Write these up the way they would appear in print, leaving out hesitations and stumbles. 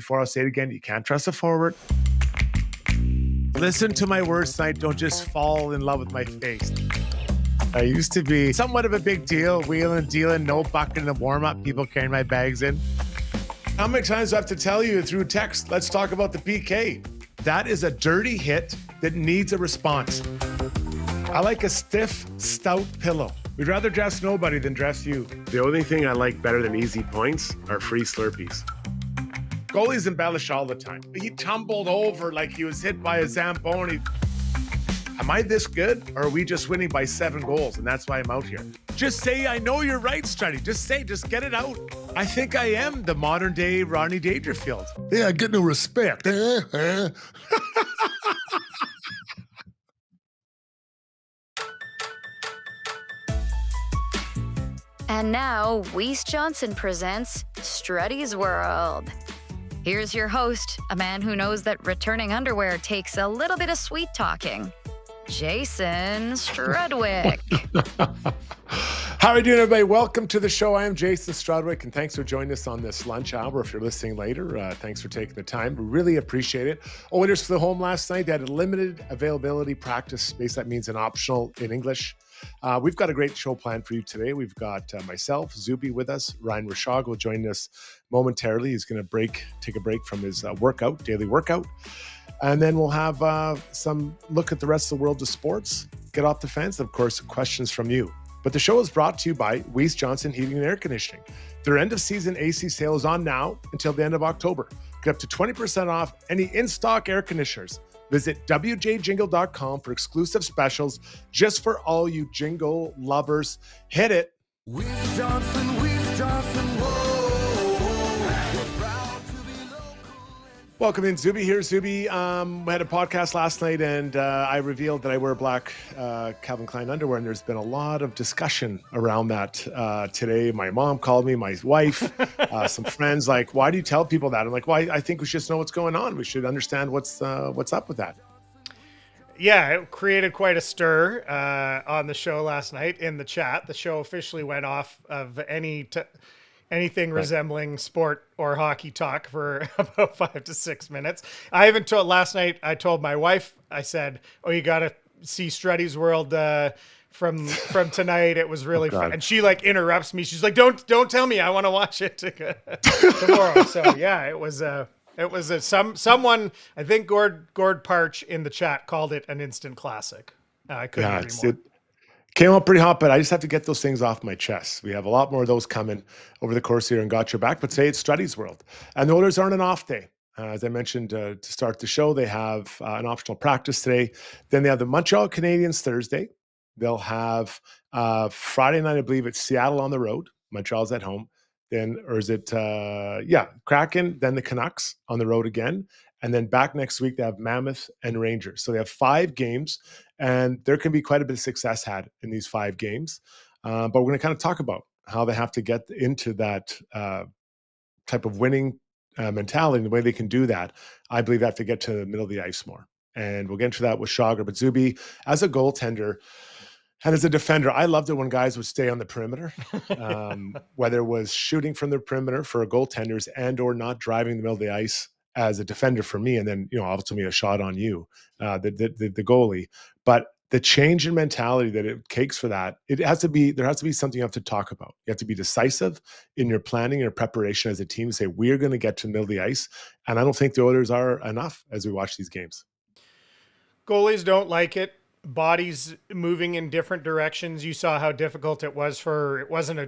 before, I'll say it again. You can't trust a forward. Listen to my words tonight. Don't just fall in love with my face. I used to be somewhat of a big deal, wheeling and dealing, no bucket in the warm-up, people carrying my bags in. How many times do I have to tell you through text, let's talk about the PK? That is a dirty hit that needs a response. I like a stiff, stout pillow. We'd rather dress nobody than dress you. The only thing I like better than easy points are free Slurpees. Goalies embellish all the time. He tumbled over like he was hit by a Zamboni. Am I this good, or are we just winning by 7 goals, and that's why I'm out here? Just say, I know you're right, Struddy. Just get it out. I think I am the modern-day Ronnie Dangerfield. Yeah, I get no respect. And now, Weiss Johnson presents Struddy's World. Here's your host, a man who knows that returning underwear takes a little bit of sweet talking, Jason Strudwick. How are you doing, everybody? Welcome to the show. I am Jason Strudwick, and thanks for joining us on this lunch hour. If you're listening later, thanks for taking the time. We really appreciate it. Oilers flew home last night. They had a limited availability practice space. That means an optional in English. We've got a great show planned for you today. We've got myself, Zubie with us. Ryan Rishaug will join us momentarily. He's going to take a break from his daily workout. And then we'll have some look at the rest of the world of sports, get off the fence, and of course, questions from you. But the show is brought to you by Weiss Johnson Heating and Air Conditioning. Their end-of-season AC sale is on now until the end of October. Get up to 20% off any in-stock air conditioners. Visit wjjingle.com for exclusive specials just for all you jingle lovers. Hit it. Weiss Johnson, whoa. Welcome in, Zubie. Here's Zubie. We had a podcast last night, and I revealed that I wear black Calvin Klein underwear, and there's been a lot of discussion around that today. My mom called me, my wife, some friends, like, why do you tell people that? I'm like, well, I think we should just know what's going on. We should understand what's up with that. Yeah, it created quite a stir on the show last night in the chat. The show officially went off of anything resembling sport or hockey talk for about 5 to 6 minutes. Last night, I told my wife, I said, oh, you got to see Struddy's World from tonight. It was really fun. And she interrupts me. She's like, don't tell me. I want to watch it tomorrow. So yeah, it was someone, I think Gord Parch in the chat called it an instant classic. I couldn't agree more. Came out pretty hot, but I just have to get those things off my chest. We have a lot more of those coming over the course here and got your back. But today it's Struddy's World. And the Oilers aren't an off day. As I mentioned to start the show, they have an optional practice today. Then they have the Montreal Canadiens Thursday. They'll have Friday night, I believe it's Seattle on the road. Montreal's at home. Then, or is it, Kraken, then the Canucks on the road again. And then back next week, they have Mammoth and Rangers. So they have 5 games, and there can be quite a bit of success had in these 5 games. But we're going to kind of talk about how they have to get into that type of winning mentality, and the way they can do that. I believe they have to get to the middle of the ice more. And we'll get into that with Shaugger. But Zubie, as a goaltender and as a defender, I loved it when guys would stay on the perimeter, whether it was shooting from the perimeter for goaltenders and or not driving the middle of the ice as a defender for me, and then ultimately a shot on you, the goalie. But the change in mentality that it takes for that, there has to be something you have to talk about. You have to be decisive in your planning, your preparation as a team. Say we're going to get to the middle of the ice, and I don't think the Oilers are enough as we watch these games. Goalies don't like it. Bodies moving in different directions. You saw how difficult it was it wasn't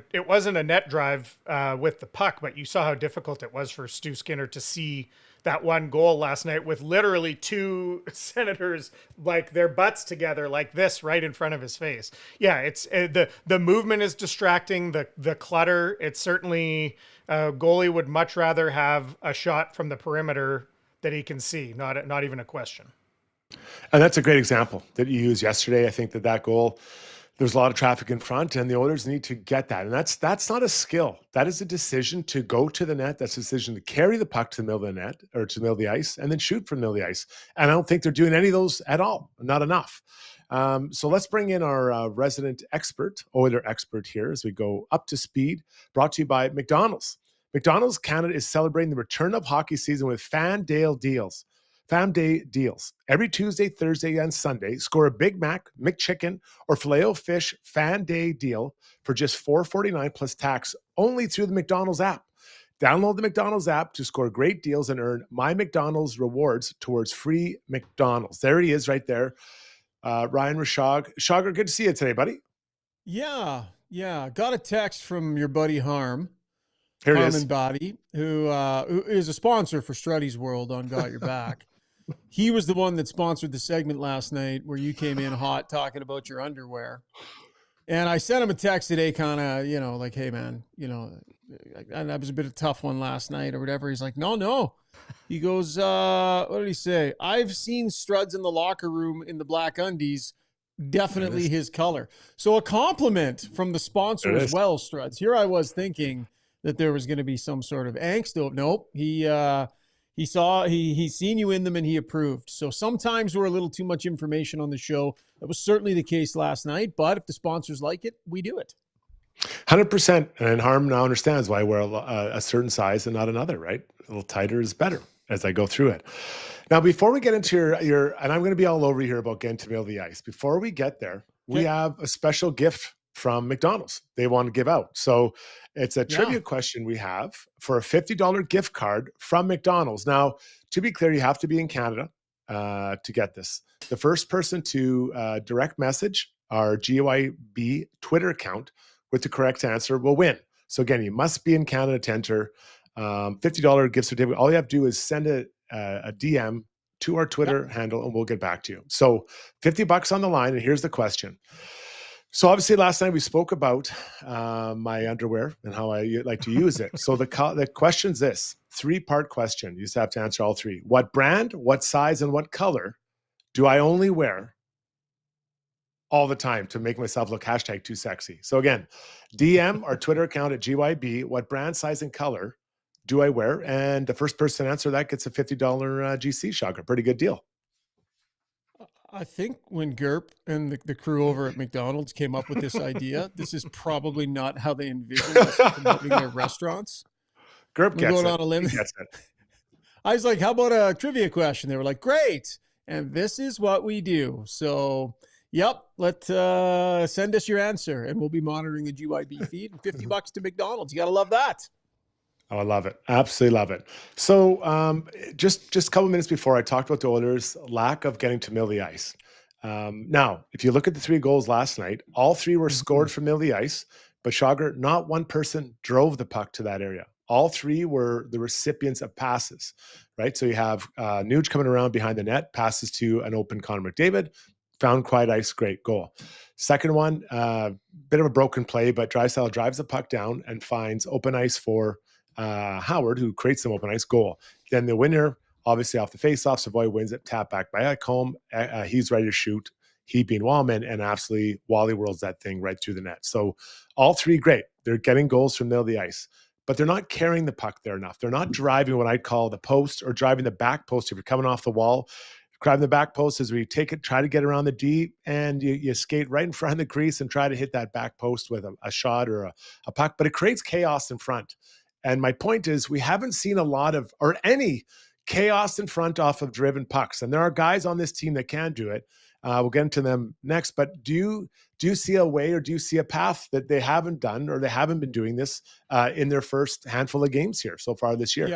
a net drive with the puck, but you saw how difficult it was for Stu Skinner to see that one goal last night with literally 2 Senators like their butts together like this right in front of his face. Yeah, it's the movement is distracting, the clutter. It's certainly a goalie would much rather have a shot from the perimeter that he can see, not even a question. And that's a great example that you used yesterday. I think that goal, there's a lot of traffic in front, and the Oilers need to get that. And that's not a skill. That is a decision to go to the net. That's a decision to carry the puck to the middle of the net or to the middle of the ice and then shoot from the middle of the ice. And I don't think they're doing any of those at all. Not enough. So let's bring in our resident expert, Oiler expert here as we go up to speed, brought to you by McDonald's. McDonald's Canada is celebrating the return of hockey season with Fan Day deals. Every Tuesday, Thursday, and Sunday, score a Big Mac, McChicken, or Filet-O-Fish Fan Day deal for just $4.49 plus tax only through the McDonald's app. Download the McDonald's app to score great deals and earn My McDonald's rewards towards free McDonald's. There he is right there. Ryan Rishaug. Shaugger, good to see you today, buddy. Yeah. Got a text from your buddy Harm. Here it Harm is. and Body, who is a sponsor for Struddy's World on Got Your Back. He was the one that sponsored the segment last night where you came in hot talking about your underwear. And I sent him a text today, kind of, like, hey, man, and that was a bit of a tough one last night or whatever. He's like, no. He goes, what did he say? I've seen Struds in the locker room in the black undies. Definitely his color. So a compliment from the sponsor as well, Struds. Here I was thinking that there was going to be some sort of angst. Nope. He's seen you in them and he approved. So sometimes we're a little too much information on the show. That was certainly the case last night, but if the sponsors like it, we do it. 100%. And Harm now understands why I wear a certain size and not another, right? A little tighter is better as I go through it. Now, before we get into your and I'm going to be all over here about getting to middle of the ice. Before we get there, we have a special gift from McDonald's they want to give out. So it's a trivia question we have for a $50 gift card from McDonald's. Now, to be clear, you have to be in Canada to get this. The first person to direct message our GOIB Twitter account with the correct answer will win. So again, you must be in Canada to enter. $50 gift certificate. All you have to do is send a DM to our Twitter handle and we'll get back to you. So $50 on the line. And here's the question. So obviously last night we spoke about my underwear and how I like to use it. So the question's this, 3-part question. You just have to answer all 3. What brand, what size, and what color do I only wear all the time to make myself look #too sexy? So again, DM our Twitter account at GYB. What brand, size, and color do I wear? And the first person to answer that gets a $50 GC Shaugger. Pretty good deal. I think when Gerp and the crew over at McDonald's came up with this idea, this is probably not how they envisioned us promoting their restaurants. Gerp gets it. On a limb. He gets it. I was like, how about a trivia question? They were like, great. And this is what we do. So, yep, send us your answer and we'll be monitoring the GYB feed. And $50 to McDonald's. You got to love that. Oh, I love it. Absolutely love it. So just a couple minutes before I talked about the Oilers' lack of getting to middle of the ice. Now, if you look at the 3 goals last night, all 3 were scored from middle of the ice, but Shaugger, not one person drove the puck to that area. All 3 were the recipients of passes, right? So you have Nuge coming around behind the net, passes to an open Connor McDavid, found quiet ice, great goal. Second one, bit of a broken play, but Draisaitl drives the puck down and finds open ice for Howard, who creates some open ice goal. Then the winner, obviously off the faceoff, Savoy wins it, tap back by Ekholm. He's ready to shoot. He being Wallman, and absolutely Wally whirls that thing right through the net. So all 3 great. They're getting goals from middle of the ice, but they're not carrying the puck there enough. They're not driving what I call the post or driving the back post. If you're coming off the wall, driving the back post is where you take it, try to get around the D, and you skate right in front of the crease and try to hit that back post with a shot or a puck, but it creates chaos in front. And my point is, we haven't seen a lot of, or any chaos in front off of driven pucks. And there are guys on this team that can do it. We'll get into them next. But do you see a way, or do you see a path that they haven't done, or they haven't been doing this in their first handful of games here so far this year?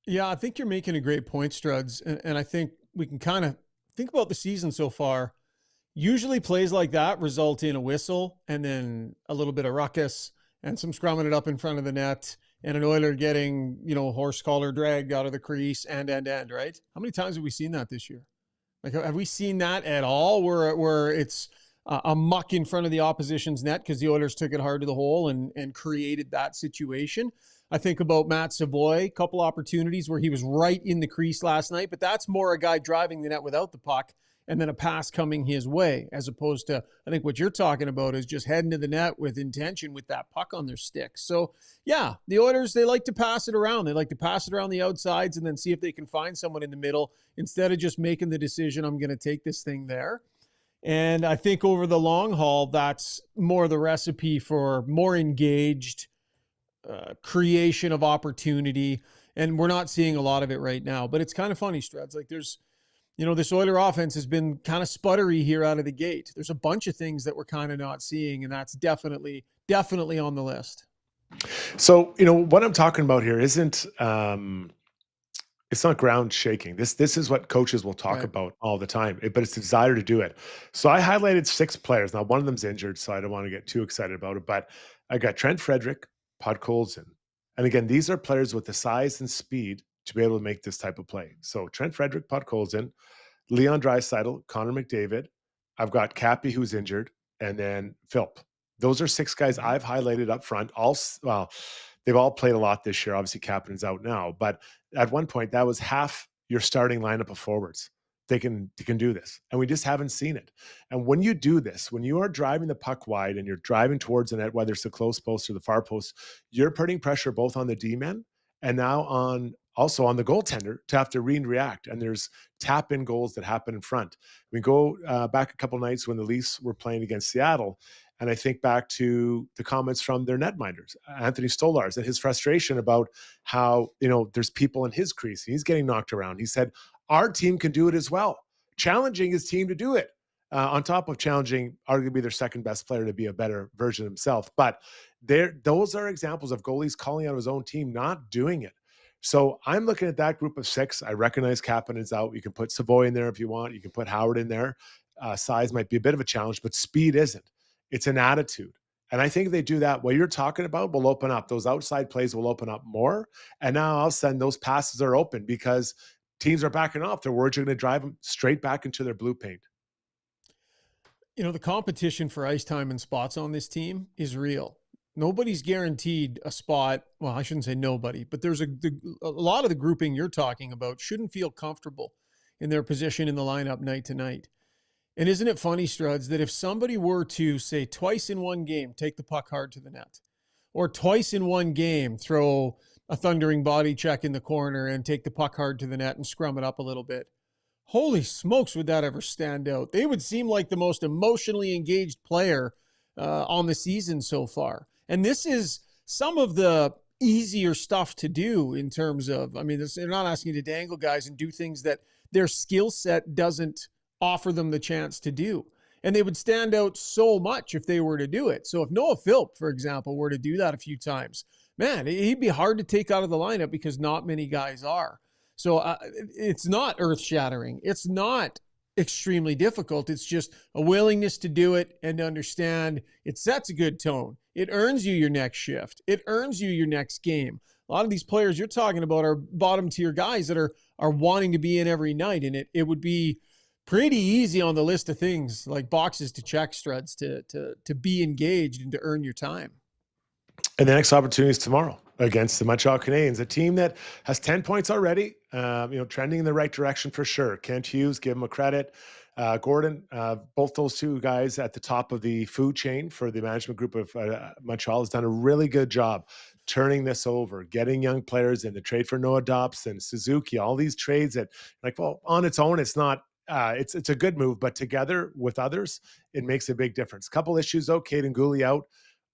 Yeah. I think you're making a great point, Struds. And I think we can kind of think about the season so far. Usually plays like that result in a whistle and then a little bit of ruckus and some scrumming it up in front of the net. And an Oiler getting, horse collar dragged out of the crease and, right? How many times have we seen that this year? Like, have we seen that at all where it's a muck in front of the opposition's net because the Oilers took it hard to the hole and created that situation? I think about Matt Savoy, a couple opportunities where he was right in the crease last night, but that's more a guy driving the net without the puck and then a pass coming his way, as opposed to, I think what you're talking about is just heading to the net with intention with that puck on their stick. So, yeah, the Oilers, they like to pass it around. They like to pass it around the outsides and then see if they can find someone in the middle instead of just making the decision, I'm going to take this thing there. And I think over the long haul, that's more the recipe for more engaged, creation of opportunity. And we're not seeing a lot of it right now. But it's kind of funny, Struds. Like there's, this Oiler offense has been kind of sputtery here out of the gate. There's a bunch of things that we're kind of not seeing, and that's definitely on the list. So, what I'm talking about here isn't it's not ground shaking. This is what coaches will talk Right. about all the time, but it's the desire to do it. So I highlighted 6 players. Now, one of them's injured, so I don't want to get too excited about it, but I got Trent Frederick, Podkolzin. And again, these are players with the size and speed to be able to make this type of play. So Trent Frederick, Podkolzin, Leon Draisaitl, Connor McDavid. I've got Cappy, who's injured, and then Philp. Those are 6 guys I've highlighted up front. They've all played a lot this year. Obviously, Kapanen's out now, but at one point, that was half your starting lineup of forwards. They can do this, and we just haven't seen it. And when you do this, when you are driving the puck wide and you're driving towards the net, whether it's the close post or the far post, you're putting pressure both on the D-men and now also on the goaltender to have to react. And there's tap-in goals that happen in front. We go back a couple nights when the Leafs were playing against Seattle, and I think back to the comments from their netminders, Anthony Stolarz, and his frustration about how, there's people in his crease. He's getting knocked around. He said, our team can do it as well. Challenging his team to do it. On top of challenging arguably their second best player to be a better version of himself. But those are examples of goalies calling out his own team, not doing it. So I'm looking at that group of 6. I recognize Kapanen's out. You can put Savoy in there if you want. You can put Howard in there. Size might be a bit of a challenge, but speed isn't. It's an attitude. And I think if they do that, what you're talking about will open up. Those outside plays will open up more. And now all of a sudden those passes are open because teams are backing off. They're worried you're going to drive them straight back into their blue paint. The competition for ice time and spots on this team is real. Nobody's guaranteed a spot. Well, I shouldn't say nobody, but there's a lot of the grouping you're talking about shouldn't feel comfortable in their position in the lineup night to night. And isn't it funny, Struds, that if somebody were to, say, twice in one game, take the puck hard to the net, or twice in one game, throw a thundering body check in the corner and take the puck hard to the net and scrum it up a little bit, holy smokes, would that ever stand out? They would seem like the most emotionally engaged player on the season so far. And this is some of the easier stuff to do in terms of, they're not asking you to dangle guys and do things that their skill set doesn't offer them the chance to do. And they would stand out so much if they were to do it. So if Noah Philp, for example, were to do that a few times, man, he'd be hard to take out of the lineup because not many guys are. So it's not earth-shattering. It's not extremely difficult. It's just a willingness to do it and to understand it sets a good tone. It earns you your next shift. It earns you your next game. A lot of these players you're talking about are bottom-tier guys that are wanting to be in every night, and it would be pretty easy on the list of things like boxes to check, Struds, to be engaged and to earn your time. And the next opportunity is tomorrow against the Montreal Canadiens, a team that has 10 points already, trending in the right direction for sure. Kent Hughes, give him a credit. Gordon, both those two guys at the top of the food chain for the management group of Montreal has done a really good job turning this over, getting young players in. The trade for Noah Dobson, Suzuki, all these trades that, on its own, it's not, it's a good move, but together with others, it makes a big difference. Couple issues though. Caden Gooley out,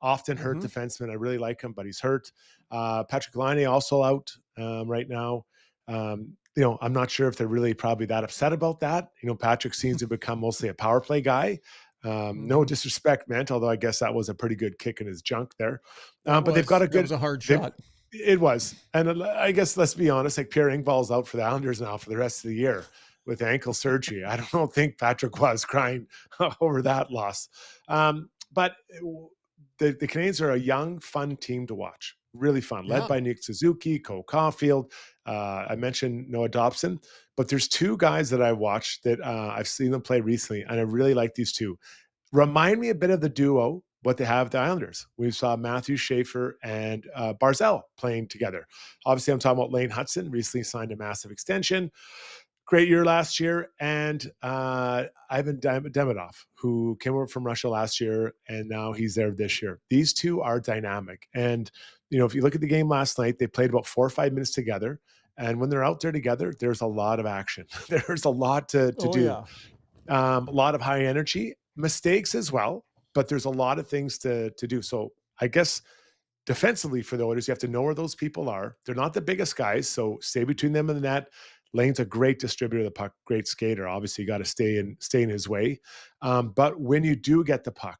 often hurt defenseman. I really like him, but he's hurt. Patrick Laine also out right now. I'm not sure if they're really probably that upset about that. Patrick seems to become mostly a power play guy. No disrespect meant, although I guess that was a pretty good kick in his junk there. But they've got a good. It was a hard shot. It was, and I guess let's be honest. Like Pierre Engvall's out for the Islanders now for the rest of the year with ankle surgery. I don't think Patrick was crying over that loss. But the Canadiens are a young, fun team to watch. Really fun, led by Nick Suzuki, Cole Caulfield. I mentioned Noah Dobson, but there's 2 guys that I watched that I've seen them play recently, and I really like these 2. Remind me a bit of the duo, what they have at the Islanders. We saw Matthew Schaefer and Barzell playing together. Obviously, I'm talking about Lane Hudson, recently signed a massive extension. Great year last year. And Ivan Demidov, who came over from Russia last year, and now he's there this year. These 2 are dynamic. And, if you look at the game last night, they played about 4 or 5 minutes together. And when they're out there together, there's a lot of action. There's a lot to do. Yeah. A lot of high energy, mistakes as well, but there's a lot of things to do. So I guess defensively for the Oilers, you have to know where those people are. They're not the biggest guys, so stay between them and the net. Lane's a great distributor of the puck, great skater. Obviously, you got to stay in his way. But when you do get the puck,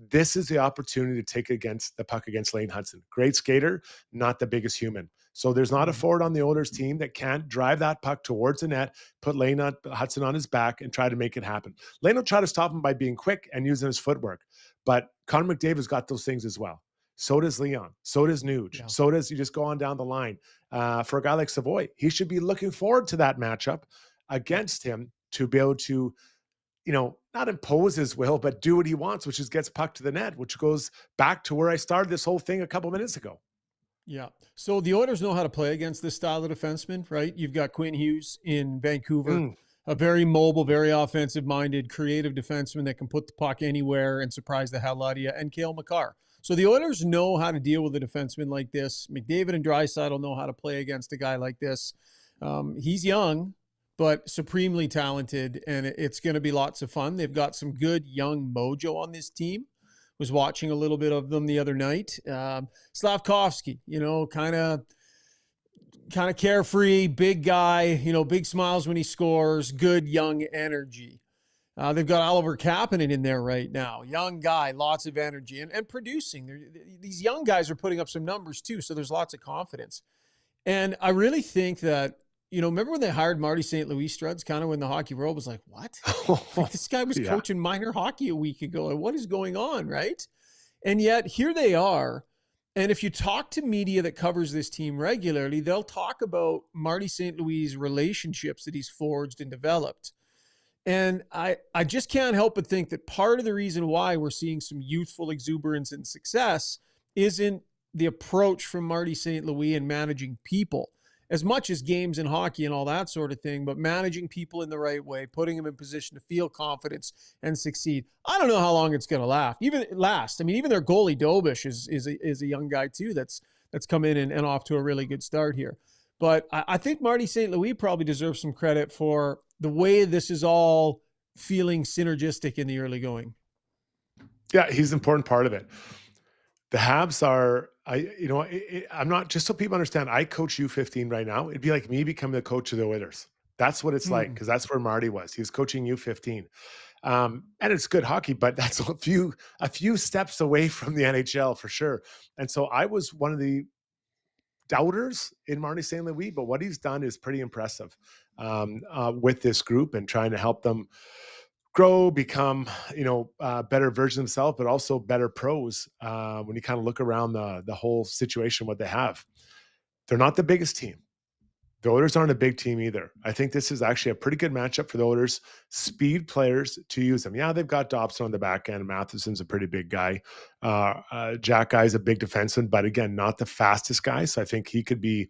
this is the opportunity to take against the puck against Lane Hudson. Great skater, not the biggest human. So there's not a forward on the Oilers team that can't drive that puck towards the net, put Hudson on his back, and try to make it happen. Lane will try to stop him by being quick and using his footwork. But Connor McDavid's got those things as well. So does Leon. So does Nuge. Yeah. So does, you just go on down the line. For a guy like Savoy, he should be looking forward to that matchup against him to be able to, not impose his will, but do what he wants, which is gets puck to the net, which goes back to where I started this whole thing a couple minutes ago. Yeah. So the Oilers know how to play against this style of defenseman, right? You've got Quinn Hughes in Vancouver, a very mobile, very offensive-minded, creative defenseman that can put the puck anywhere and surprise the hell out of you, and Cale Makar. So the Oilers know how to deal with a defenseman like this. McDavid and Draisaitl know how to play against a guy like this. He's young, but supremely talented, and it's going to be lots of fun. They've got some good young mojo on this team. Was watching a little bit of them the other night. Slavkovsky, kind of carefree, big guy, big smiles when he scores, good young energy. They've got Oliver Kapanen in there right now. Young guy, lots of energy and producing. These young guys are putting up some numbers too, so there's lots of confidence. And I really think that, remember when they hired Marty St. Louis, Struds, kind of when the hockey world was like, what? Like, this guy was coaching minor hockey a week ago. Like, what is going on, right? And yet here they are. And if you talk to media that covers this team regularly, they'll talk about Marty St. Louis' relationships that he's forged and developed. And I just can't help but think that part of the reason why we're seeing some youthful exuberance and success isn't the approach from Marty St. Louis in managing people, as much as games and hockey and all that sort of thing, but managing people in the right way, putting them in position to feel confidence and succeed. I don't know how long it's going to last. Even their goalie Dobish is a young guy too that's come in and off to a really good start here. But I think Marty St. Louis probably deserves some credit for the way this is all feeling synergistic in the early going. Yeah, he's an important part of it. The Habs are, I'm not, just so people understand, I coach U15 right now. It'd be like me becoming the coach of the Oilers. That's what it's like, because that's where Marty was. He was coaching U15. And it's good hockey, but that's a few steps away from the NHL for sure. And so I was one of the doubters in Marty St. Louis, but what he's done is pretty impressive with this group and trying to help them grow, become, better versions of themselves, but also better pros. When you kind of look around the whole situation, what they have, they're not the biggest team. The Oilers aren't a big team either. I think this is actually a pretty good matchup for the Oilers. Speed players to use them. Yeah, they've got Dobson on the back end. Matheson's a pretty big guy. Jack Guy's a big defenseman, but again, not the fastest guy. So I think he could be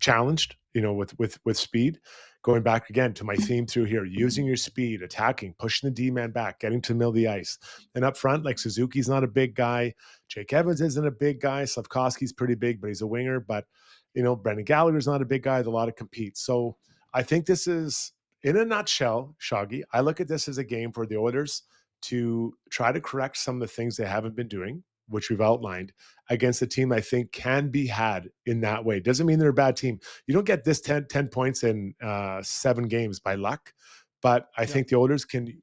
challenged, with speed. Going back again to my theme through here, using your speed, attacking, pushing the D-man back, getting to the middle of the ice. And up front, like Suzuki's not a big guy. Jake Evans isn't a big guy. Slavkovsky's pretty big, but he's a winger. But, Brendan Gallagher's not a big guy. There's a lot of compete. So I think this is, in a nutshell, Shauggy, I look at this as a game for the Oilers to try to correct some of the things they haven't been doing, which we've outlined, against a team I think can be had in that way. Doesn't mean they're a bad team. You don't get this 10 points in 7 games by luck, but I think the Oilers can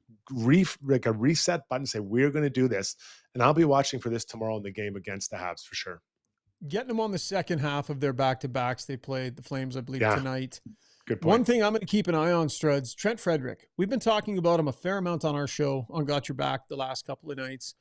like a reset button, say, we're going to do this. And I'll be watching for this tomorrow in the game against the Habs for sure. Getting them on the second half of their back-to-backs. They played the Flames, I believe, tonight. Good point. One thing I'm going to keep an eye on, Struds, Trent Frederick. We've been talking about him a fair amount on our show on Got Your Back the last couple of nights.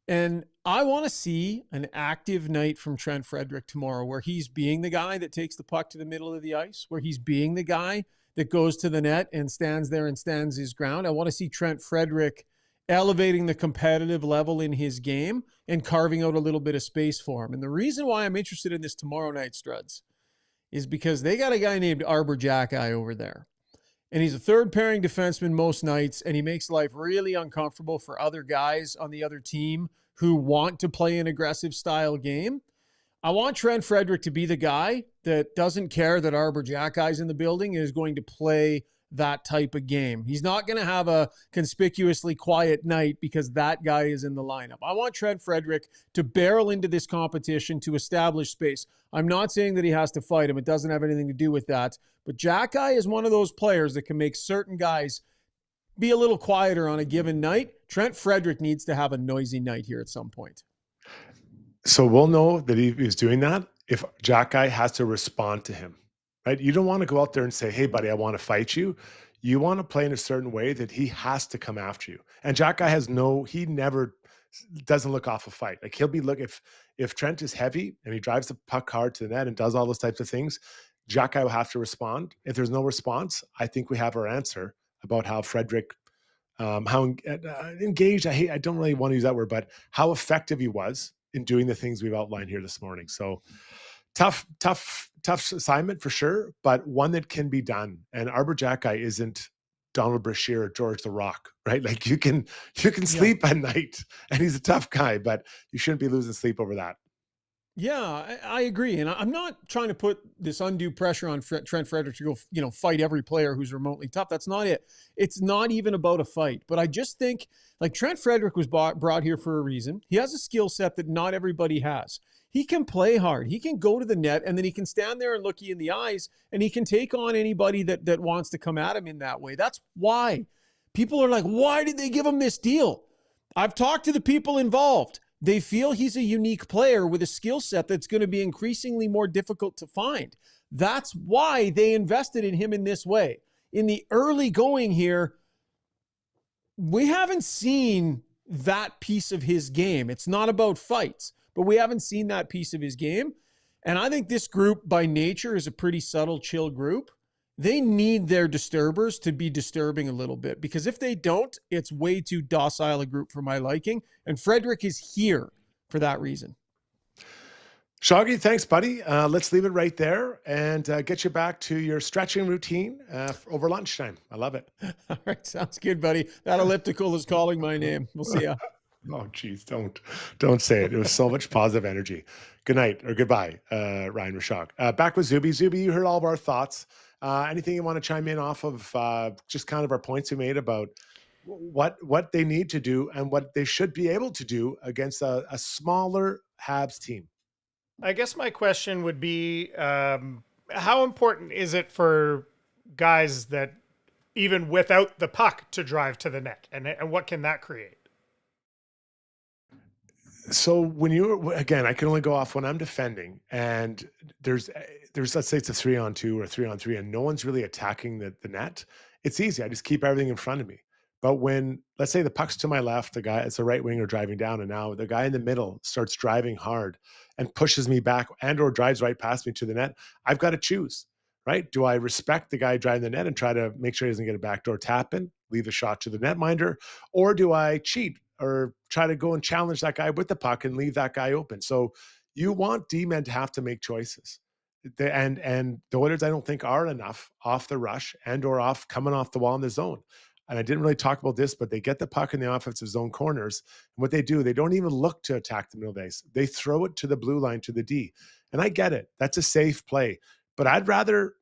And I want to see an active night from Trent Frederick tomorrow where he's being the guy that takes the puck to the middle of the ice, where he's being the guy that goes to the net and stands there and stands his ground. I want to see Trent Frederick elevating the competitive level in his game and carving out a little bit of space for him. And the reason why I'm interested in this tomorrow night, Struds, is because they got a guy named Arbor Jackeye over there. And he's a third pairing defenseman most nights, and he makes life really uncomfortable for other guys on the other team who want to play an aggressive style game. I want Trent Frederick to be the guy that doesn't care that Arbor Jackeye's in the building and is going to play that type of game. He's not going to have a conspicuously quiet night because that guy is in the lineup. I want Trent Frederick to barrel into this competition to establish space. I'm not saying that he has to fight him. It doesn't have anything to do with that. But Jack Guy is one of those players that can make certain guys be a little quieter on a given night. Trent Frederick needs to have a noisy night here at some point. So we'll know that he is doing that if Jack Guy has to respond to him, right? You don't want to go out there and say, hey, buddy, I want to fight you. You want to play in a certain way that he has to come after you. And Jack Guy he never doesn't look off a fight. Like he'll be if Trent is heavy and he drives the puck hard to the net and does all those types of things, Jack Guy will have to respond. If there's no response, I think we have our answer about how Frederick, how engaged, I don't really want to use that word, but how effective he was in doing the things we've outlined here this morning. So tough assignment for sure, but one that can be done. And Arbor Jack Guy isn't Donald Brashear or George the Rock, right? Like you can sleep at night, and he's a tough guy, but you shouldn't be losing sleep over that. Yeah, I agree. And I'm not trying to put this undue pressure on Trent Frederick to go, fight every player who's remotely tough. That's not it. It's not even about a fight. But I just think, like, Trent Frederick was brought here for a reason. He has a skill set that not everybody has. He can play hard. He can go to the net, and then he can stand there and look you in the eyes, and he can take on anybody that wants to come at him in that way. That's why people are like, why did they give him this deal? I've talked to the people involved. They feel he's a unique player with a skill set that's going to be increasingly more difficult to find. That's why they invested in him in this way. In the early going here, we haven't seen that piece of his game. It's not about fights, but we haven't seen that piece of his game. And I think this group by nature is a pretty subtle, chill group. They need their disturbers to be disturbing a little bit, because if they don't, it's way too docile a group for my liking. And Frederick is here for that reason. Shaugger, thanks, buddy. Let's leave it right there and get you back to your stretching routine over lunchtime. I love it. All right. Sounds good, buddy. That elliptical is calling my name. We'll see ya. Oh, geez, don't say it. It was so much positive energy. Good night or goodbye, Ryan Rishaug. Back with Zubie. Zubie, you heard all of our thoughts. Anything you want to chime in off of just kind of our points we made about what they need to do and what they should be able to do against a smaller Habs team? I guess my question would be, how important is it for guys that even without the puck to drive to the net, and what can that create? So when again, I can only go off when I'm defending, and there's let's say it's a 3-on-2 or 3-on-3, and no one's really attacking the net. It's easy. I just keep everything in front of me. But when, let's say the puck's to my left, it's a right winger driving down, and now the guy in the middle starts driving hard and pushes me back and or drives right past me to the net, I've got to choose, right? Do I respect the guy driving the net and try to make sure he doesn't get a backdoor tap in, leave a shot to the netminder, or do I cheat or try to go and challenge that guy with the puck and leave that guy open? So you want D-men to have to make choices. And the Oilers, I don't think, are enough off the rush and or off coming off the wall in the zone. And I didn't really talk about this, but they get the puck in the offensive zone corners. And what they do, they don't even look to attack the middle of the ice. They throw it to the blue line, to the D. And I get it. That's a safe play. But I'd rather,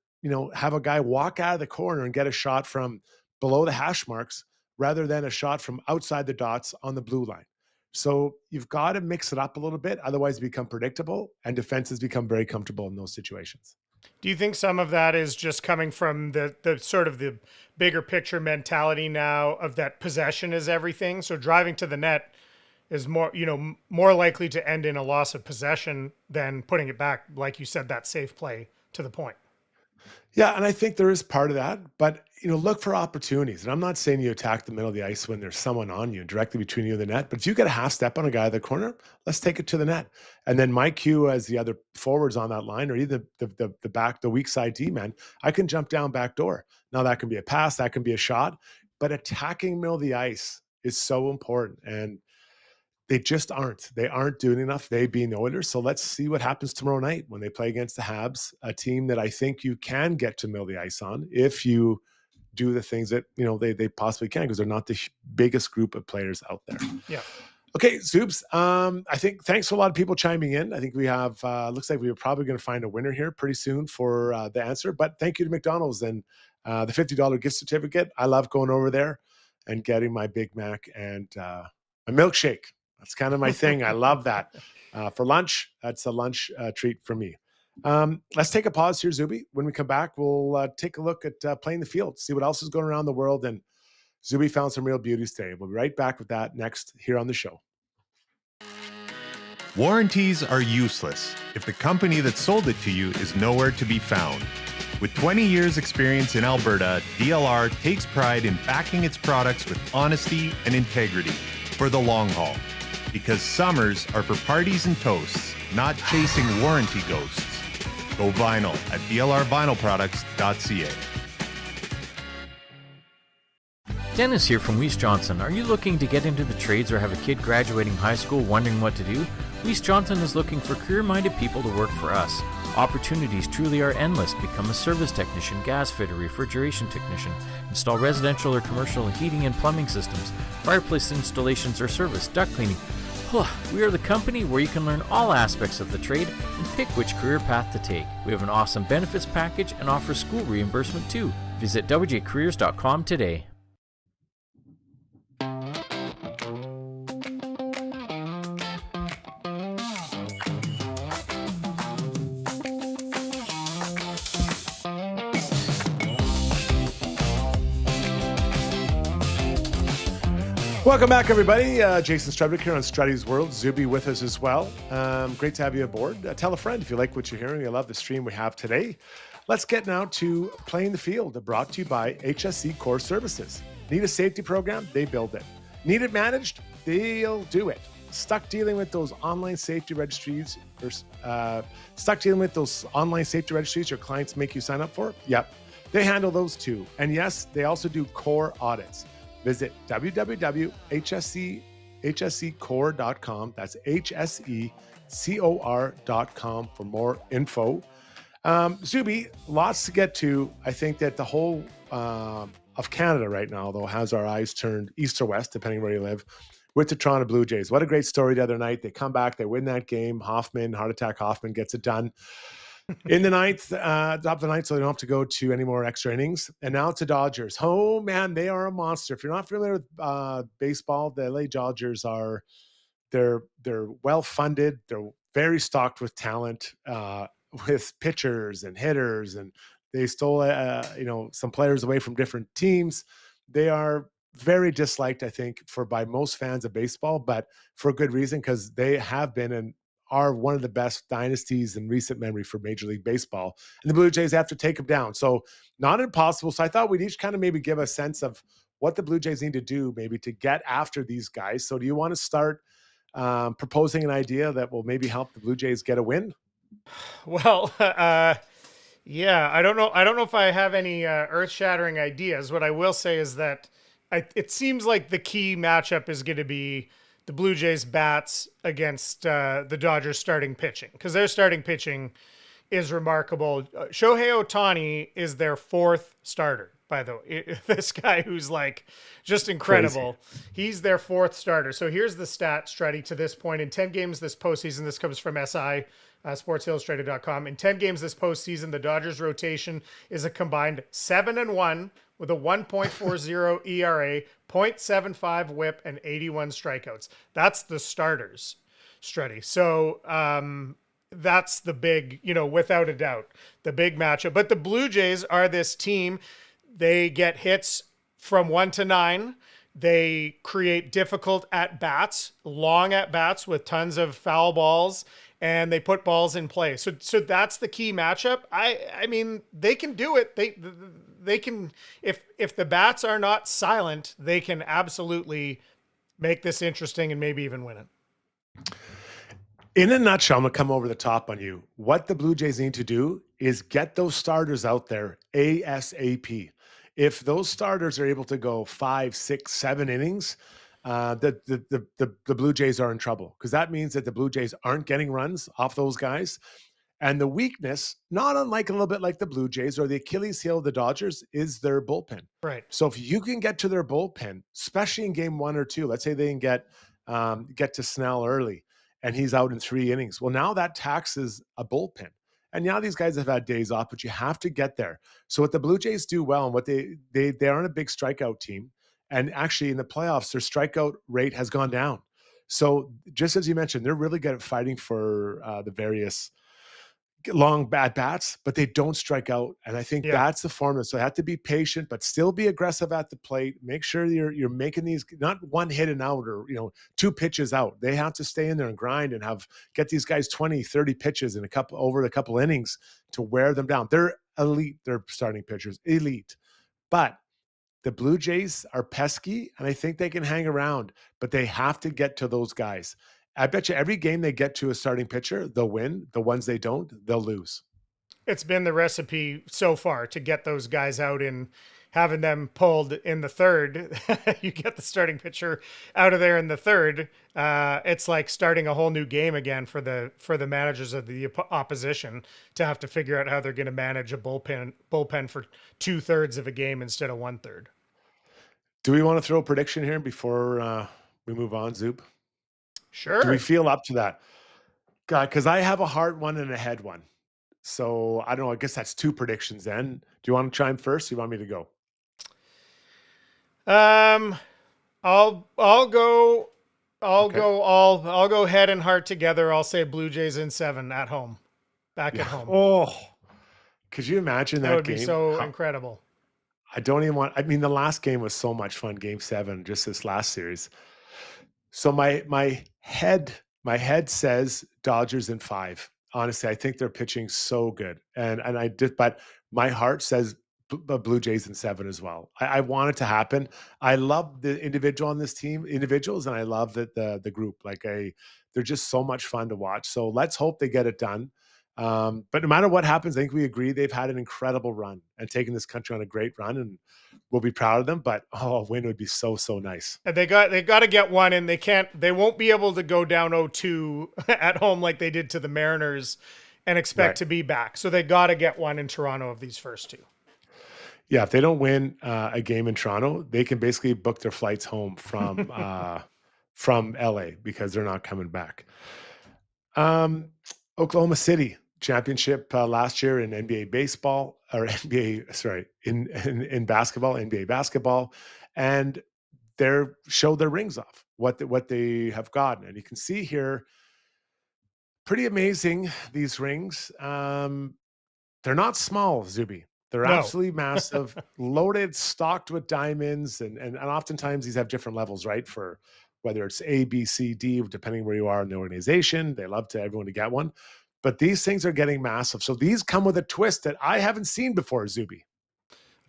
have a guy walk out of the corner and get a shot from below the hash marks rather than a shot from outside the dots on the blue line. So you've got to mix it up a little bit. Otherwise, you become predictable, and defenses become very comfortable in those situations. Do you think some of that is just coming from the sort of the bigger picture mentality now of that possession is everything? So driving to the net is more likely to end in a loss of possession than putting it back, like you said, that safe play to the point. Yeah, and I think there is part of that, but look for opportunities. And I'm not saying you attack the middle of the ice when there's someone on you directly between you and the net, but if you get a half step on a guy in the corner, let's take it to the net. And then my cue as the other forwards on that line, or either the weak side D-man, I can jump down back door. Now that can be a pass, that can be a shot, but attacking middle of the ice is so important. And they just aren't. They aren't doing enough, they being the Oilers. So let's see what happens tomorrow night when they play against the Habs, a team that I think you can get to middle of the ice on if you do the things that they possibly can, because they're not the biggest group of players out there. Yeah. Okay, Zoobs. I think thanks for a lot of people chiming in. I think we have looks like we are probably going to find a winner here pretty soon for the answer. But thank you to McDonald's and The $50 gift certificate. I love going over there and getting my Big Mac and a milkshake. That's kind of my thing. I love that. For lunch, that's a lunch treat for me. Let's take a pause here, Zubie. When we come back, we'll take a look at playing the field, see what else is going around the world. And Zubie found some real beauties today. We'll be right back with that next here on the show. Warranties are useless if the company that sold it to you is nowhere to be found. With 20 years experience in Alberta, DLR takes pride in backing its products with honesty and integrity for the long haul. Because summers are for parties and toasts, not chasing warranty ghosts. Go vinyl at dlrvinylproducts.ca. Dennis here from Weiss Johnson. Are you looking to get into the trades or have a kid graduating high school wondering what to do? Weiss Johnson is looking for career-minded people to work for us. Opportunities truly are endless. Become a service technician, gas fitter, refrigeration technician, install residential or commercial heating and plumbing systems, fireplace installations or service, duct cleaning. We are the company where you can learn all aspects of the trade and pick which career path to take. We have an awesome benefits package and offer school reimbursement too. Visit wjcareers.com today. Welcome back, everybody. Jason Strudwick here on Struddy's World. Zubie with us as well. Great to have you aboard. Tell a friend if you like what you're hearing. You love the stream we have today. Let's get now to Playing the Field, brought to you by HSC Core Services. Need a safety program? They build it. Need it managed? They'll do it. Stuck dealing with those online safety registries your clients make you sign up for? Yep. They handle those too. And yes, they also do core audits. Visit www.hsccore.com. That's HSECOR.com for more info. Zubie, lots to get to. I think that the whole of Canada right now, though, has our eyes turned east or west, depending where you live, with the Toronto Blue Jays. What a great story the other night. They come back, they win that game. Heart attack Hoffman gets it done. In the ninth, top of the ninth, so they don't have to go to any more extra innings. And now it's the Dodgers. Oh, man, they are a monster. If you're not familiar with baseball, the LA Dodgers are, they're well-funded. They're very stocked with talent, with pitchers and hitters. And they stole, some players away from different teams. They are very disliked, I think, by most fans of baseball, but for a good reason, because they have been and are one of the best dynasties in recent memory for Major League Baseball. And the Blue Jays have to take them down. So not impossible. So I thought we'd each kind of maybe give a sense of what the Blue Jays need to do maybe to get after these guys. So do you want to start proposing an idea that will maybe help the Blue Jays get a win? Well, yeah, I don't know if I have any earth-shattering ideas. What I will say is that it seems like the key matchup is going to be the Blue Jays bats against the Dodgers starting pitching, because their starting pitching is remarkable. Shohei Ohtani is their fourth starter, by the way. This guy who's like just incredible. Crazy. He's their fourth starter. So here's the stat, Struddy, to this point. In 10 games this postseason, this comes from SI, SportsIllustrated.com. In 10 games this postseason, the Dodgers rotation is a combined 7-1 with a 1.40 ERA, 0.75 whip, and 81 strikeouts. That's the starters, Struddy. So that's the big, without a doubt, the big matchup. But the Blue Jays are this team. They get hits from 1 to 9. They create difficult at-bats, long at-bats with tons of foul balls, and they put balls in play. So that's the key matchup. I mean, they can do it. They can, if the bats are not silent, they can absolutely make this interesting and maybe even win it. In a nutshell, I'm going to come over the top on you. What the Blue Jays need to do is get those starters out there ASAP. If those starters are able to go 5, 6, 7 innings, the Blue Jays are in trouble, because that means that the Blue Jays aren't getting runs off those guys. And the weakness, not unlike a little bit like the Blue Jays or the Achilles heel of the Dodgers, is their bullpen. Right. So if you can get to their bullpen, especially in game 1 or 2, let's say they can get to Snell early and he's out in 3 innings. Well, now that taxes a bullpen. And now these guys have had days off, but you have to get there. So what the Blue Jays do well, and what they aren't a big strikeout team. And actually in the playoffs, their strikeout rate has gone down. So just as you mentioned, they're really good at fighting for the various long bad bats, but they don't strike out. And I think that's the formula. So I have to be patient, but still be aggressive at the plate. Make sure you're making these not one hit and out or, 2 pitches out. They have to stay in there and grind and get these guys 20, 30 pitches in over a couple innings to wear them down. They're elite. They're starting pitchers, elite. But the Blue Jays are pesky, and I think they can hang around, but they have to get to those guys. I bet you every game they get to a starting pitcher, they'll win. The ones they don't, they'll lose. It's been the recipe so far to get those guys out and having them pulled in the third. You get the starting pitcher out of there in the third. It's like starting a whole new game again for the managers of the opposition to have to figure out how they're going to manage a bullpen for 2/3 of a game instead of 1/3. Do we want to throw a prediction here before we move on, Zub? Sure. Do we feel up to that? God, because I have a heart one and a head one. So I don't know. I guess that's 2 predictions then. Do you want to chime first? Or you want me to go? I'll go head and heart together. I'll say Blue Jays in 7 at home, back at home. Oh, could you imagine that would game? Be so incredible. I don't even want. I mean, the last game was so much fun. Game 7, just this last series. So my head says Dodgers in 5. Honestly, I think they're pitching so good, and I did, but my heart says Blue Jays in 7 as well. I want it to happen. I love the individuals, and I love the group. They're just so much fun to watch. So let's hope they get it done. But no matter what happens, I think we agree they've had an incredible run and taken this country on a great run, and we'll be proud of them. But a win would be so nice. And they got to get one, and they won't be able to go down 0-2 at home like they did to the Mariners and expect to be back. So they got to get one in Toronto of these first 2. Yeah, if they don't win a game in Toronto, they can basically book their flights home from LA because they're not coming back. Oklahoma City championship last year in NBA baseball, or in basketball, NBA basketball, and showed their rings off what they have gotten, and you can see here, pretty amazing these rings. They're not small, Zubie. They're absolutely massive, loaded, stocked with diamonds, and oftentimes these have different levels, right? For whether it's A, B, C, D, depending where you are in the organization, they love everyone to get one. But these things are getting massive. So these come with a twist that I haven't seen before, Zubie.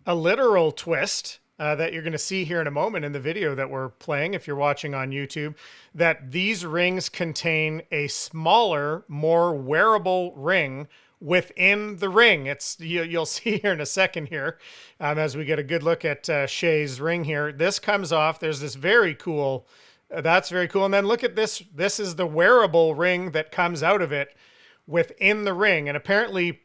A literal twist that you're going to see here in a moment in the video that we're playing, if you're watching on YouTube, that these rings contain a smaller, more wearable ring within the ring. You'll see here in a second here as we get a good look at Shea's ring here. This comes off. There's this very cool. That's very cool. And then look at this. This is the wearable ring that comes out of it within the ring. And apparently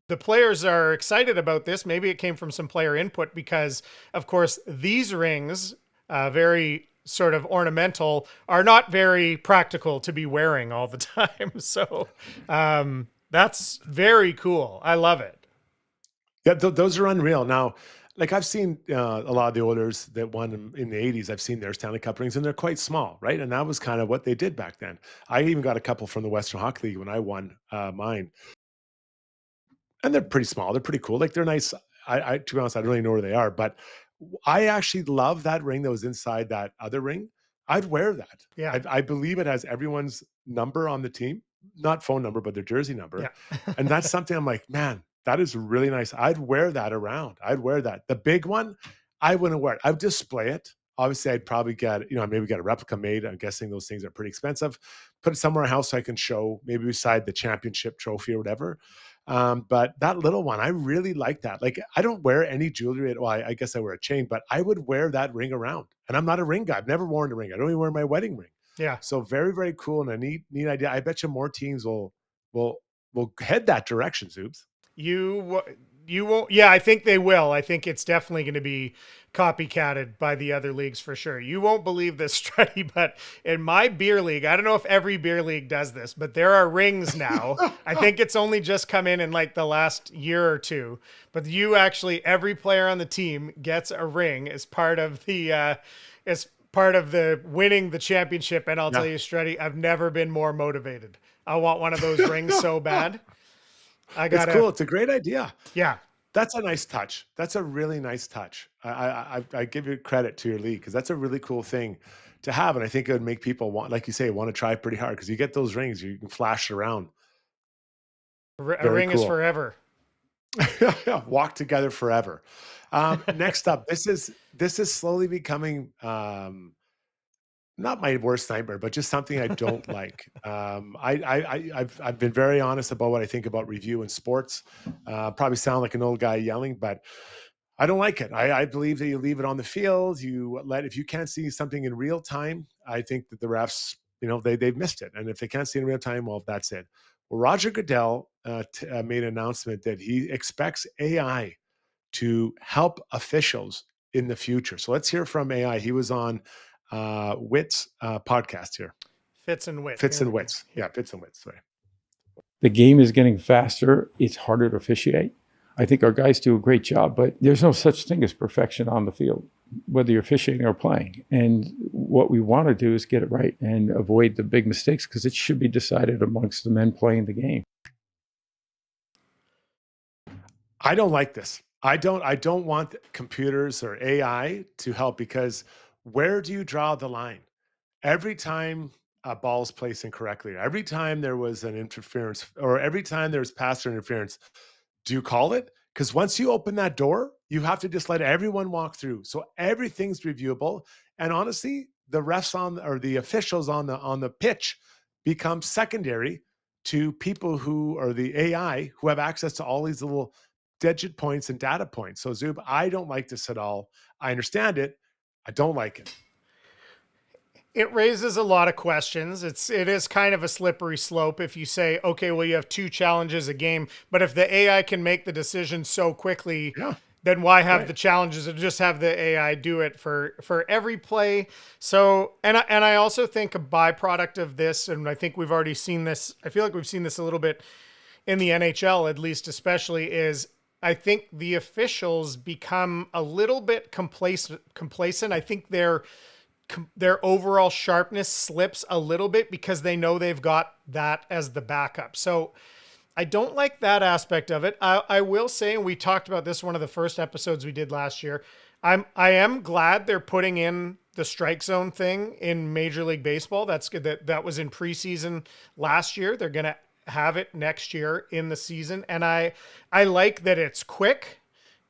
the players are excited about this. Maybe it came from some player input because, of course, these rings, very sort of ornamental, are not very practical to be wearing all the time. So that's very cool. I love it. Yeah, those are unreal. Now, I've seen a lot of the Oilers that won in the 80s. I've seen their Stanley Cup rings, and they're quite small, right? And that was kind of what they did back then. I even got a couple from the Western Hockey League when I won mine. And they're pretty small. They're pretty cool. They're nice. I to be honest, I don't really know where they are, but I actually love that ring that was inside that other ring. I'd wear that. Yeah. I believe it has everyone's number on the team, not phone number, but their jersey number. Yeah. And that's something I'm like, man, that is really nice. I'd wear that around. I'd wear that. The big one, I wouldn't wear it. I'd display it. Obviously, I'd probably maybe get a replica made. I'm guessing those things are pretty expensive. Put it somewhere in a house so I can show, maybe beside the championship trophy or whatever. But that little one, I really like that. I don't wear any jewelry. I guess I wear a chain, but I would wear that ring around. And I'm not a ring guy. I've never worn a ring. I don't even wear my wedding ring. Yeah. So very, very cool and a neat idea. I bet you more teams will head that direction, Zoobs. You won't. Yeah, I think they will. I think it's definitely going to be copycatted by the other leagues for sure. You won't believe this, Struddy, but in my beer league, I don't know if every beer league does this, but there are rings now. I think it's only just come in like the last year or two. But you actually, every player on the team gets a ring as part of the winning the championship. And I'll tell you, Struddy, I've never been more motivated. I want one of those rings so bad. It's cool. It's a great idea. Yeah. That's a nice touch. That's a really nice touch. I give you credit to your league because that's a really cool thing to have. And I think it would make people want, like you say, want to try pretty hard because you get those rings, you can flash around. A ring is forever. Walk together forever. Next up, this is slowly becoming not my worst nightmare, but just something I don't like. I've been very honest about what I think about review in sports. Probably sound like an old guy yelling, but I don't like it. I believe that you leave it on the field. If you can't see something in real time, I think that the refs, they've missed it. And if they can't see in real time, well, that's it. Well, Roger Goodell made an announcement that he expects AI to help officials in the future. So let's hear from AI. He was on Wits podcast here. Fits and Wits. Fits and Wits. Yeah, Fits and Wits. Sorry. The game is getting faster. It's harder to officiate. I think our guys do a great job, but there's no such thing as perfection on the field, whether you're officiating or playing. And what we want to do is get it right and avoid the big mistakes because it should be decided amongst the men playing the game. I don't like this. I don't want computers or AI to help because where do you draw the line? Every time a ball's placed incorrectly, every time there was an interference, or every time there's pass interference, do you call it? Because once you open that door, you have to just let everyone walk through. So everything's reviewable. And honestly, the refs or the officials on the pitch become secondary to people who are the AI who have access to all these little digit points and data points. So Zub, I don't like this at all. I understand it. I don't like it. It raises a lot of questions. It is kind of a slippery slope if you say, okay, well, you have 2 challenges a game, but if the AI can make the decision so quickly, then why have the challenges and just have the AI do it for every play? So, and I also think a byproduct of this, and I think we've already seen this, I feel like we've seen this a little bit in the NHL, at least especially, is I think the officials become a little bit complacent. I think their overall sharpness slips a little bit because they know they've got that as the backup. So I don't like that aspect of it. I will say, and we talked about this one of the first episodes we did last year, I am glad they're putting in the strike zone thing in Major League Baseball. That's good. That was in preseason last year. They're going to have it next year in the season. And I like that it's quick.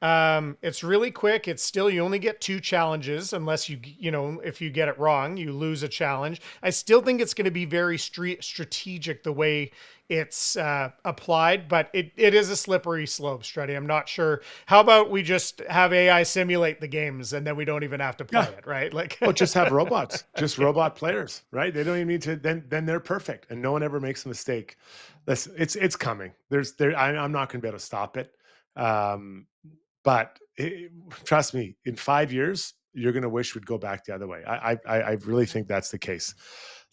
It's really quick. It's still, you only get 2 challenges unless if you get it wrong, you lose a challenge. I still think it's going to be very strategic the way it's applied, but it is a slippery slope, Struddy. I'm not sure. How about we just have AI simulate the games and then we don't even have to play it, right? Like, just have robots, just robot players, right? They don't even need to, then they're perfect and no one ever makes a mistake. Listen, it's coming. I'm not going to be able to stop it. But trust me, in 5 years, you're going to wish we'd go back the other way. I really think that's the case.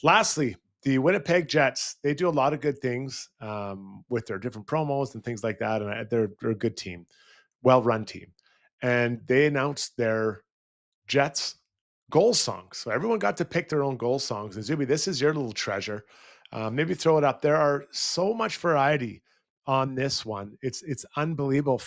Lastly, the Winnipeg Jets, they do a lot of good things with their different promos and things like that. And they're a good team, well-run team. And they announced their Jets goal songs. So everyone got to pick their own goal songs. And Zubie, this is your little treasure. Maybe throw it up. There are so much variety on this one. It's unbelievable.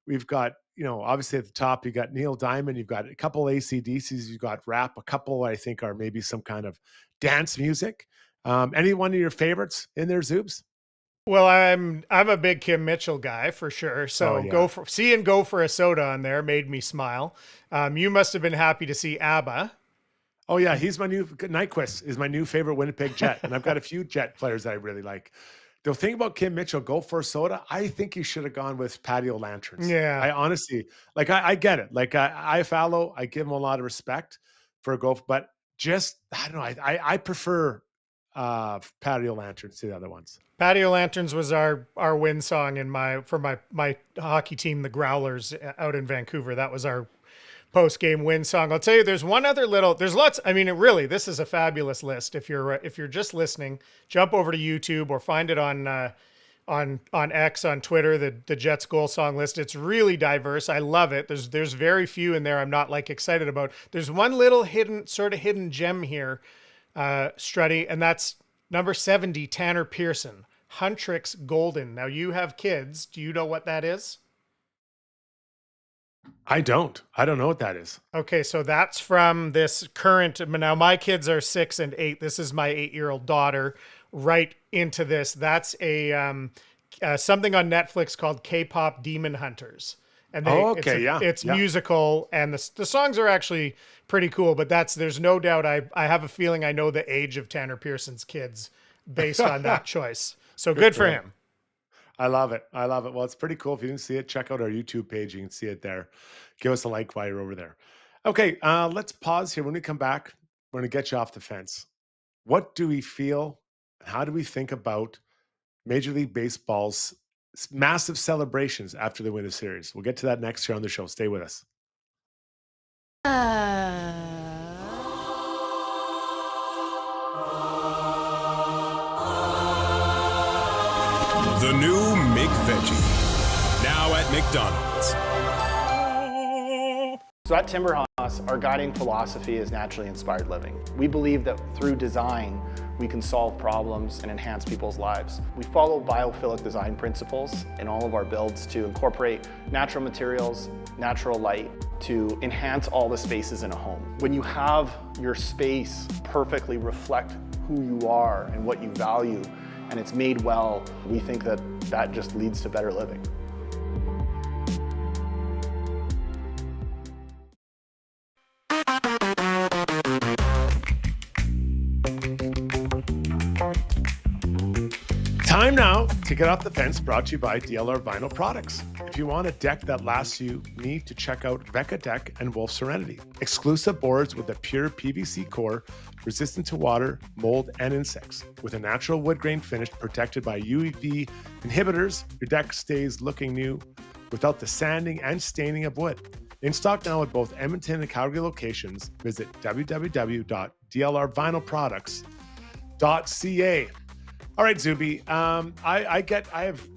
We've got, obviously at the top, you got Neil Diamond, you've got a couple AC/DCs, you've got rap, a couple I think are maybe some kind of dance music. Any one of your favorites in there, Zoobs? Well, I'm a big Kim Mitchell guy for sure. So Go for a Soda on there made me smile. You must have been happy to see ABBA. Oh yeah, he's my new Nyquist is my new favorite Winnipeg Jet, and I've got a few Jet players that I really like. The thing about Kim Mitchell, Go for a Soda, I think he should have gone with Patio Lanterns. Yeah. I honestly, I get it. Like I follow, I give him a lot of respect for but just, I don't know. I prefer Patio Lanterns, the other ones. Patio Lanterns was our win song for my hockey team, the Growlers, out in Vancouver. That was our post-game win song. I'll tell you, there's one other there's lots. I mean, this is a fabulous list. If you're just listening, jump over to YouTube or find it on X, on Twitter, the Jets goal song list. It's really diverse. I love it. There's very few in there I'm not like excited about. There's one little hidden gem here, Struddy, and that's number 70, Tanner Pearson, Huntrix Golden. Now, you have kids. Do you know what that is? I don't know what that is. Okay, so that's from this current. Now, my kids are 6 and 8. This is my 8-year-old daughter. Right into this. That's a something on Netflix called K-pop Demon Hunters. And it's musical, and the songs are actually pretty cool. But there's no doubt. I have a feeling I know the age of Tanner Pearson's kids based on that choice. So good for him. I love it. Well, it's pretty cool. If you didn't see it, check out our YouTube page. You can see it there. Give us a like while you're over there. Okay, let's pause here. When we come back, we're going to get you off the fence. What do we feel? How do we think about Major League Baseball's massive celebrations after they win a series? We'll get to that next here on the show. Stay with us. The new McVeggie, now at McDonald's. So at Timberhouse, our guiding philosophy is naturally inspired living. We believe that through design, we can solve problems and enhance people's lives. We follow biophilic design principles in all of our builds to incorporate natural materials, natural light, to enhance all the spaces in a home. When you have your space perfectly reflect who you are and what you value, and it's made well, we think that that just leads to better living. Time now to get off the fence, brought to you by DLR Vinyl Products. If you want a deck that lasts, you need to check out Vecca Deck and Wolf Serenity. Exclusive boards with a pure PVC core, resistant to water, mold, and insects. With a natural wood grain finish protected by UV inhibitors, your deck stays looking new without the sanding and staining of wood. In stock now at both Edmonton and Calgary locations. Visit www.dlrvinylproducts.ca. All right, Zubie. I have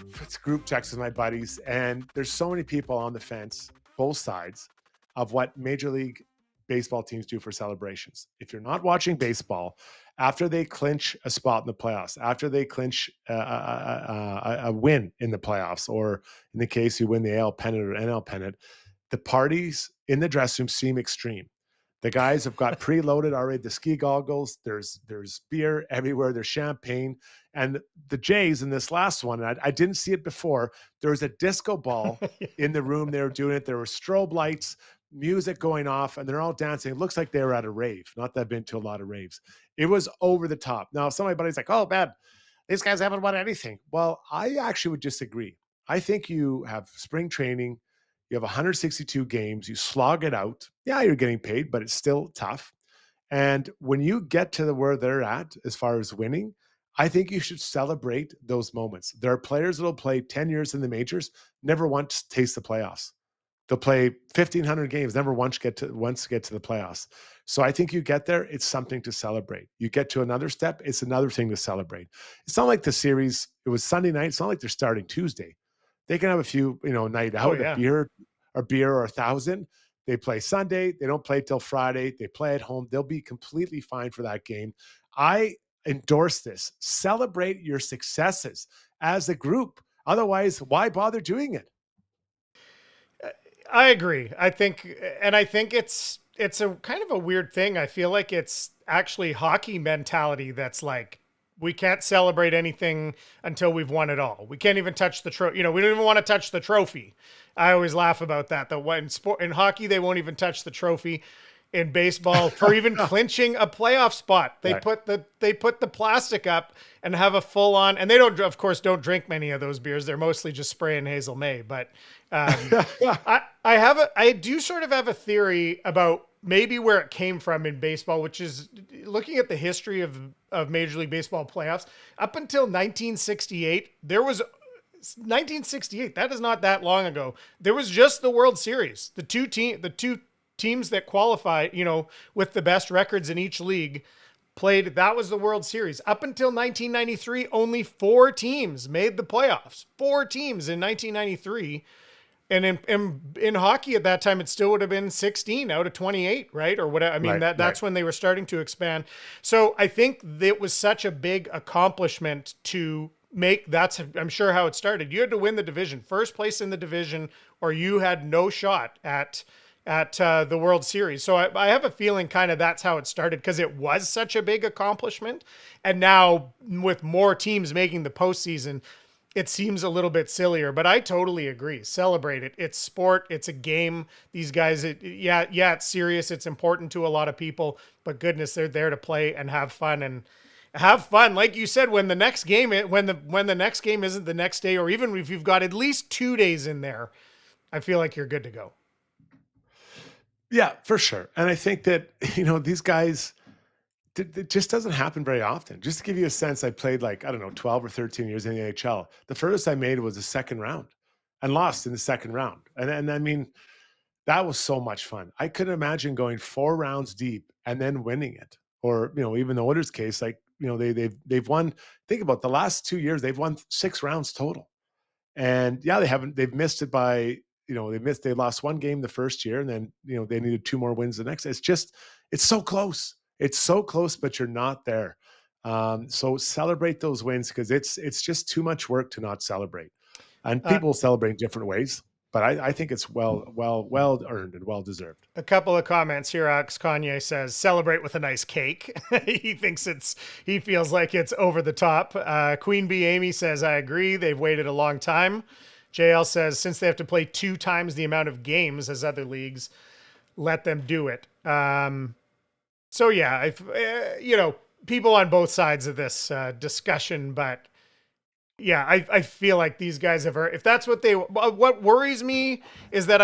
group texts with my buddies, and there's so many people on the fence, both sides, of what Major League Baseball teams do for celebrations. If you're not watching baseball, after they clinch a spot in the playoffs, after they clinch a win in the playoffs, or in the case you win the AL pennant or NL pennant, the parties in the dressing room seem extreme. The guys have got preloaded already, the ski goggles, there's beer everywhere, there's champagne. And the Jays in this last one, and I didn't see it before, there was a disco ball in the room they were doing it. There were strobe lights, music going off, and they're all dancing. It looks like they were at a rave. Not that I've been to a lot of raves. It was over the top. Now, some of my buddies like, oh, man, these guys haven't won anything. Well, I actually would disagree. I think you have spring training. You have 162 games. You slog it out. Yeah, you're getting paid, but it's still tough. And when you get to where they're at, as far as winning, I think you should celebrate those moments. There are players that will play 10 years in the majors, never once taste the playoffs. They'll play 1,500 games, never once get to the playoffs. So I think you get there, it's something to celebrate. You get to another step, it's another thing to celebrate. It's not like the series, it was Sunday night. It's not like they're starting Tuesday. They can have a few, night out, a beer or 1,000. They play Sunday. They don't play till Friday. They play at home. They'll be completely fine for that game. I endorse this. Celebrate your successes as a group. Otherwise, why bother doing it? I agree. I think it's a kind of a weird thing. I feel like it's actually hockey mentality that's like, we can't celebrate anything until we've won it all. We can't even touch the trophy. We don't even want to touch the trophy. I always laugh about that. That in hockey, they won't even touch the trophy. In baseball, for even clinching a playoff spot, they put the plastic up and have a full on. And they don't drink many of those beers. They're mostly just spray and Hazel May. But I do sort of have a theory about maybe where it came from in baseball, which is looking at the history of Major League Baseball playoffs up until 1968. There was 1968. That is not that long ago. There was just the World Series. The two teams that qualify, with the best records in each league played. That was the World Series. Up until 1993, only 4 teams made the playoffs. 4 teams in 1993. And in hockey at that time, it still would have been 16 out of 28, right? Or whatever. I mean, that's when they were starting to expand. So I think it was such a big accomplishment to make. That's, I'm sure, how it started. You had to win the division, first place in the division, or you had no shot at the World Series. So I have a feeling kind of that's how it started, because it was such a big accomplishment. And now with more teams making the postseason, it seems a little bit sillier, but I totally agree. Celebrate it. It's sport. It's a game. These guys, it's serious. It's important to a lot of people, but goodness, they're there to play and have fun. And have fun. Like you said, when the next game, when the next game isn't the next day, or even if you've got at least 2 days in there, I feel like you're good to go. Yeah, for sure. And I think that, these guys, it just doesn't happen very often. Just to give you a sense, I played 12 or 13 years in the NHL. The furthest I made was the second round and lost in the second round. And I mean, that was so much fun. I couldn't imagine going 4 rounds deep and then winning it. Or, even the Oilers case, they've won, think about the last 2 years, they've won 6 rounds total. And they've missed it by, they lost 1 game the first year, and then, they needed 2 more wins the next. It's so close. It's so close, but you're not there. So celebrate those wins, because it's just too much work to not celebrate. And people celebrate in different ways, but I think it's well earned and well deserved. A couple of comments here. Alex Kanye says, celebrate with a nice cake. He feels like it's over the top. Queen Bee Amy says, I agree. They've waited a long time. JL says, since they have to play 2 times the amount of games as other leagues, let them do it. So yeah, people on both sides of this discussion, but yeah, I feel like these guys have, if that's what worries me is that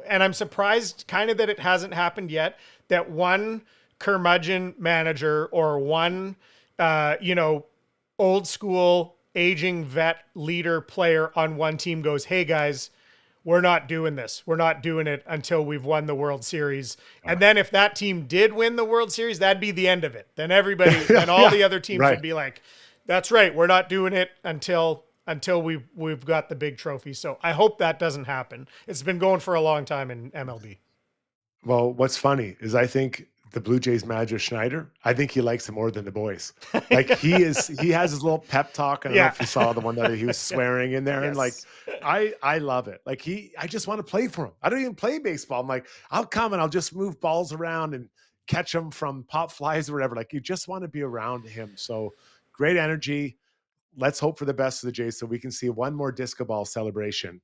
and I'm surprised kind of that it hasn't happened yet, that one curmudgeon manager or one, old school aging vet leader player on one team goes, hey guys, we're not doing this. We're not doing it until we've won the World Series. And then if that team did win the World Series, that'd be the end of it. Then everybody and all the other teams would be like, that's right, we're not doing it until we've got the big trophy. So I hope that doesn't happen. It's been going for a long time in MLB. Well, what's funny is I think the Blue Jays manager Schneider, I think he likes it more than the boys. Like he has his little pep talk. I don't know if you saw the one that he was swearing in there. Yes. And I love it. I just want to play for him. I don't even play baseball. I'm like, I'll come and I'll just move balls around and catch them from pop flies or whatever. Like, you just want to be around him. So great energy. Let's hope for the best of the Jays so we can see one more disco ball celebration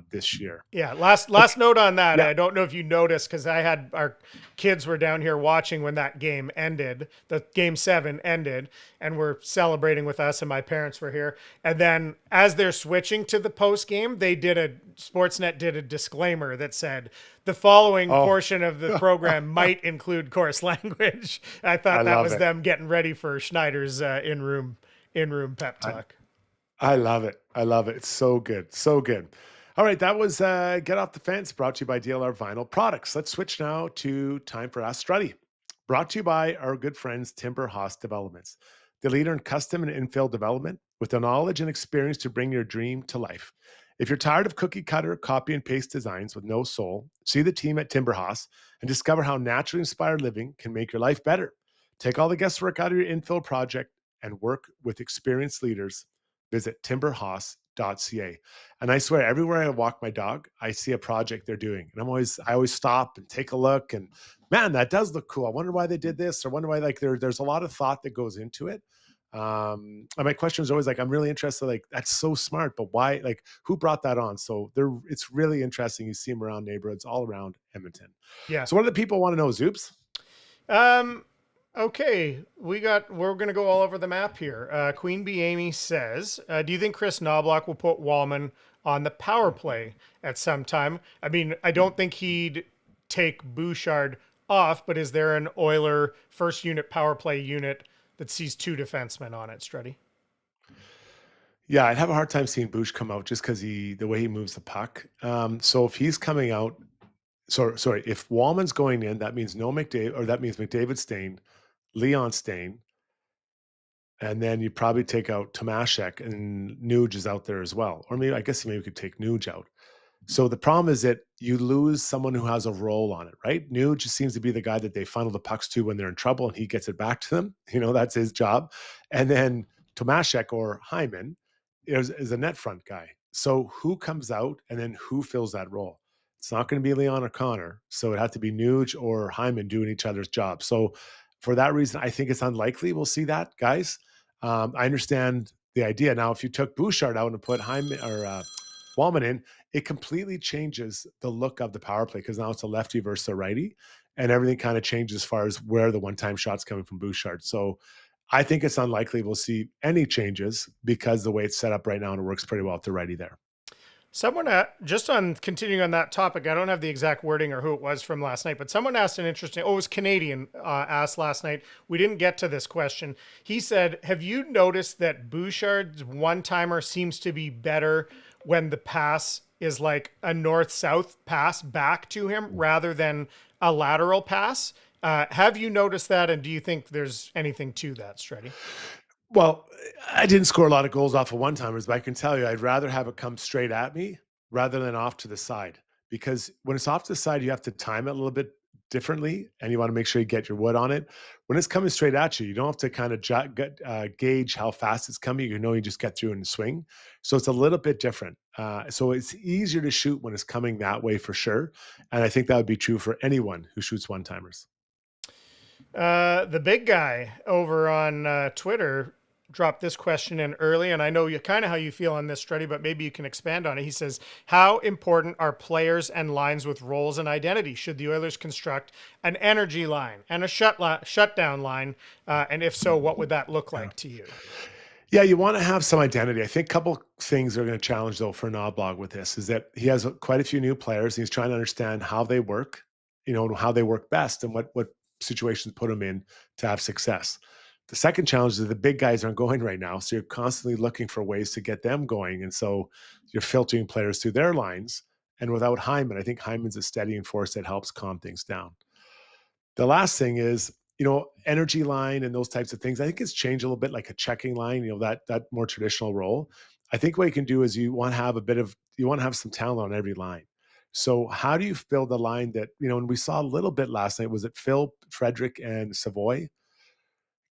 this year. Yeah. Last note on that. Yeah. I don't know if you noticed, because our kids were down here watching when that game ended, the game 7 ended, and were celebrating with us, and my parents were here. And then as they're switching to the post game, Sportsnet did a disclaimer that said the following portion of the program might include coarse language. I thought that was them getting ready for Schneider's in-room pep talk. I love it. I love it. It's so good. So good. All right, that was Get Off the Fence, brought to you by DLR Vinyl Products. Let's switch now to time for Ask Struddy, brought to you by our good friends Timber House Developments, the leader in custom and infill development with the knowledge and experience to bring your dream to life. If you're tired of cookie cutter, copy and paste designs with no soul, see the team at Timber House and discover how naturally inspired living can make your life better. Take all the guesswork out of your infill project and work with experienced leaders. Visit timberhouse.ca. And I swear, everywhere I walk my dog, I see a project they're doing. And I always stop and take a look, and man, that does look cool. I wonder why they did this, or wonder why, there's a lot of thought that goes into it. And my question is always I'm really interested, that's so smart, but why, who brought that on? So it's really interesting. You see them around neighborhoods all around Edmonton. Yeah. So what do the people want to know, Zoobs? Okay, we're going to go all over the map here. Queen Bee Amy says, do you think Chris Knobloch will put Wallman on the power play at some time? I mean, I don't think he'd take Bouchard off, but is there an Oiler first unit power play unit that sees 2 defensemen on it, Struddy? Yeah, I'd have a hard time seeing Bush come out just because the way he moves the puck. So if he's coming out, sorry, if Wallman's going in, that means no McDavid, or that means McDavid Stain, Leon Stain, and then you probably take out Tomashek, and Nuge is out there as well. Or maybe, I guess maybe we could take Nuge out. So the problem is that you lose someone who has a role on it, right? Nuge just seems to be the guy that they funnel the pucks to when they're in trouble, and he gets it back to them. That's his job. And then Tomashek or Hyman is a net front guy. So who comes out and then who fills that role? It's not going to be Leon or Connor. So it had to be Nuge or Hyman doing each other's job. So for that reason, I think it's unlikely we'll see that, guys. I understand the idea. Now, if you took Bouchard out and put Hyman or Wallman in, it completely changes the look of the power play, because now it's a lefty versus a righty, and everything kind of changes as far as where the one-time shot's coming from Bouchard. So I think it's unlikely we'll see any changes, because the way it's set up right now, and it works pretty well with the righty there. Someone, just on continuing on that topic, I don't have the exact wording or who it was from last night, but someone asked an interesting, it was Canadian, asked last night. We didn't get to this question. He said, have you noticed that Bouchard's one-timer seems to be better when the pass is like a north-south pass back to him rather than a lateral pass? Have you noticed that, and do you think there's anything to that, Struddy? Well, I didn't score a lot of goals off of one-timers, but I can tell you I'd rather have it come straight at me rather than off to the side, because when it's off to the side, you have to time it a little bit differently, and you want to make sure you get your wood on it. When it's coming straight at you, you don't have to kind of gauge how fast it's coming. You just get through and swing. So it's a little bit different. So it's easier to shoot when it's coming that way for sure. And I think that would be true for anyone who shoots one-timers. The big guy over on Twitter dropped this question in early, and I know you kind of how you feel on this, Struddy, but maybe you can expand on it. He says, how important are players and lines with roles and identity? Should the Oilers construct an energy line and a shutdown line? And if so, what would that look like to you? Yeah, you want to have some identity. I think a couple things are going to challenge, though, for Knoblauch with this is that he has quite a few new players, and he's trying to understand how they work, how they work best, and what situations put them in to have success. The second challenge is that the big guys aren't going right now, so you're constantly looking for ways to get them going, and so you're filtering players through their lines. And without Hyman, I think Hyman's a steadying force that helps calm things down. The last thing is, energy line and those types of things. I think it's changed a little bit, like a checking line, that more traditional role. I think what you can do is you want to have some talent on every line. So how do you build a line that, and we saw a little bit last night, was it Phil, Frederick, and Savoy?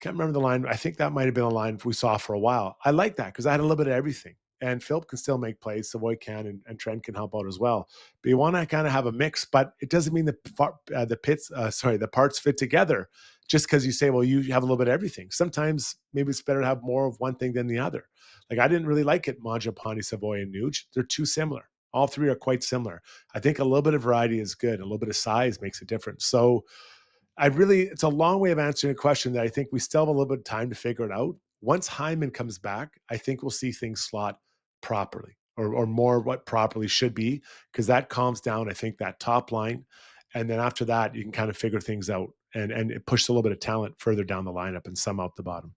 Can't remember the line. I think that might have been a line we saw for a while. I like that because I had a little bit of everything. And Philip can still make plays. Savoy can, and Trent can help out as well. But you want to kind of have a mix, but it doesn't mean the parts fit together just because you say, well, you have a little bit of everything. Sometimes maybe it's better to have more of one thing than the other. Like I didn't really like it, Mangiapane, Savoy, and Nuge. They're too similar. All three are quite similar. I think a little bit of variety is good. A little bit of size makes a difference. So it's a long way of answering a question that I think we still have a little bit of time to figure it out. Once Hyman comes back, I think we'll see things slot properly or more what properly should be, because that calms down, I think, that top line. And then after that, you can kind of figure things out and it pushes a little bit of talent further down the lineup and some out the bottom.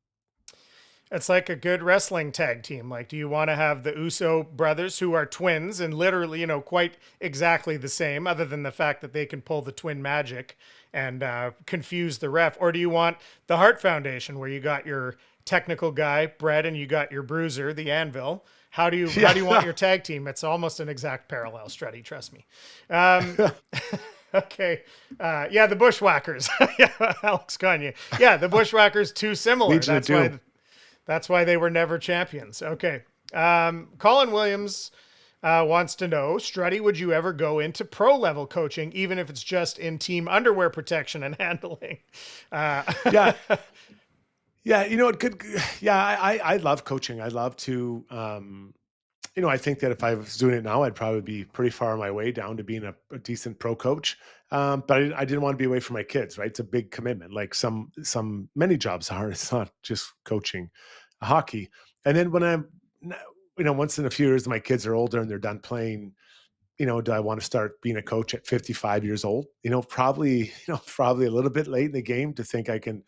It's like a good wrestling tag team. Like, do you want to have the Uso brothers, who are twins and literally, quite exactly the same, other than the fact that they can pull the twin magic and confuse the ref? Or do you want the Hart Foundation, where you got your technical guy, Brett, and you got your bruiser, the Anvil? How do you want your tag team? It's almost an exact parallel, Struddy, trust me. Okay. The Bushwhackers. Yeah, Alex Gagne. Yeah, the Bushwhackers, too similar. That's why they were never champions. Okay. Colin Williams wants to know, Struddy, would you ever go into pro-level coaching, even if it's just in team underwear protection and handling? Yeah. Yeah, it could. Yeah, I love coaching. I love to, I think that if I was doing it now, I'd probably be pretty far on my way down to being a decent pro coach. But I didn't want to be away from my kids, right? It's a big commitment. Like many jobs are. It's not just coaching hockey. And then when I'm, once in a few years, my kids are older and they're done playing, do I want to start being a coach at 55 years old? Probably a little bit late in the game to think I can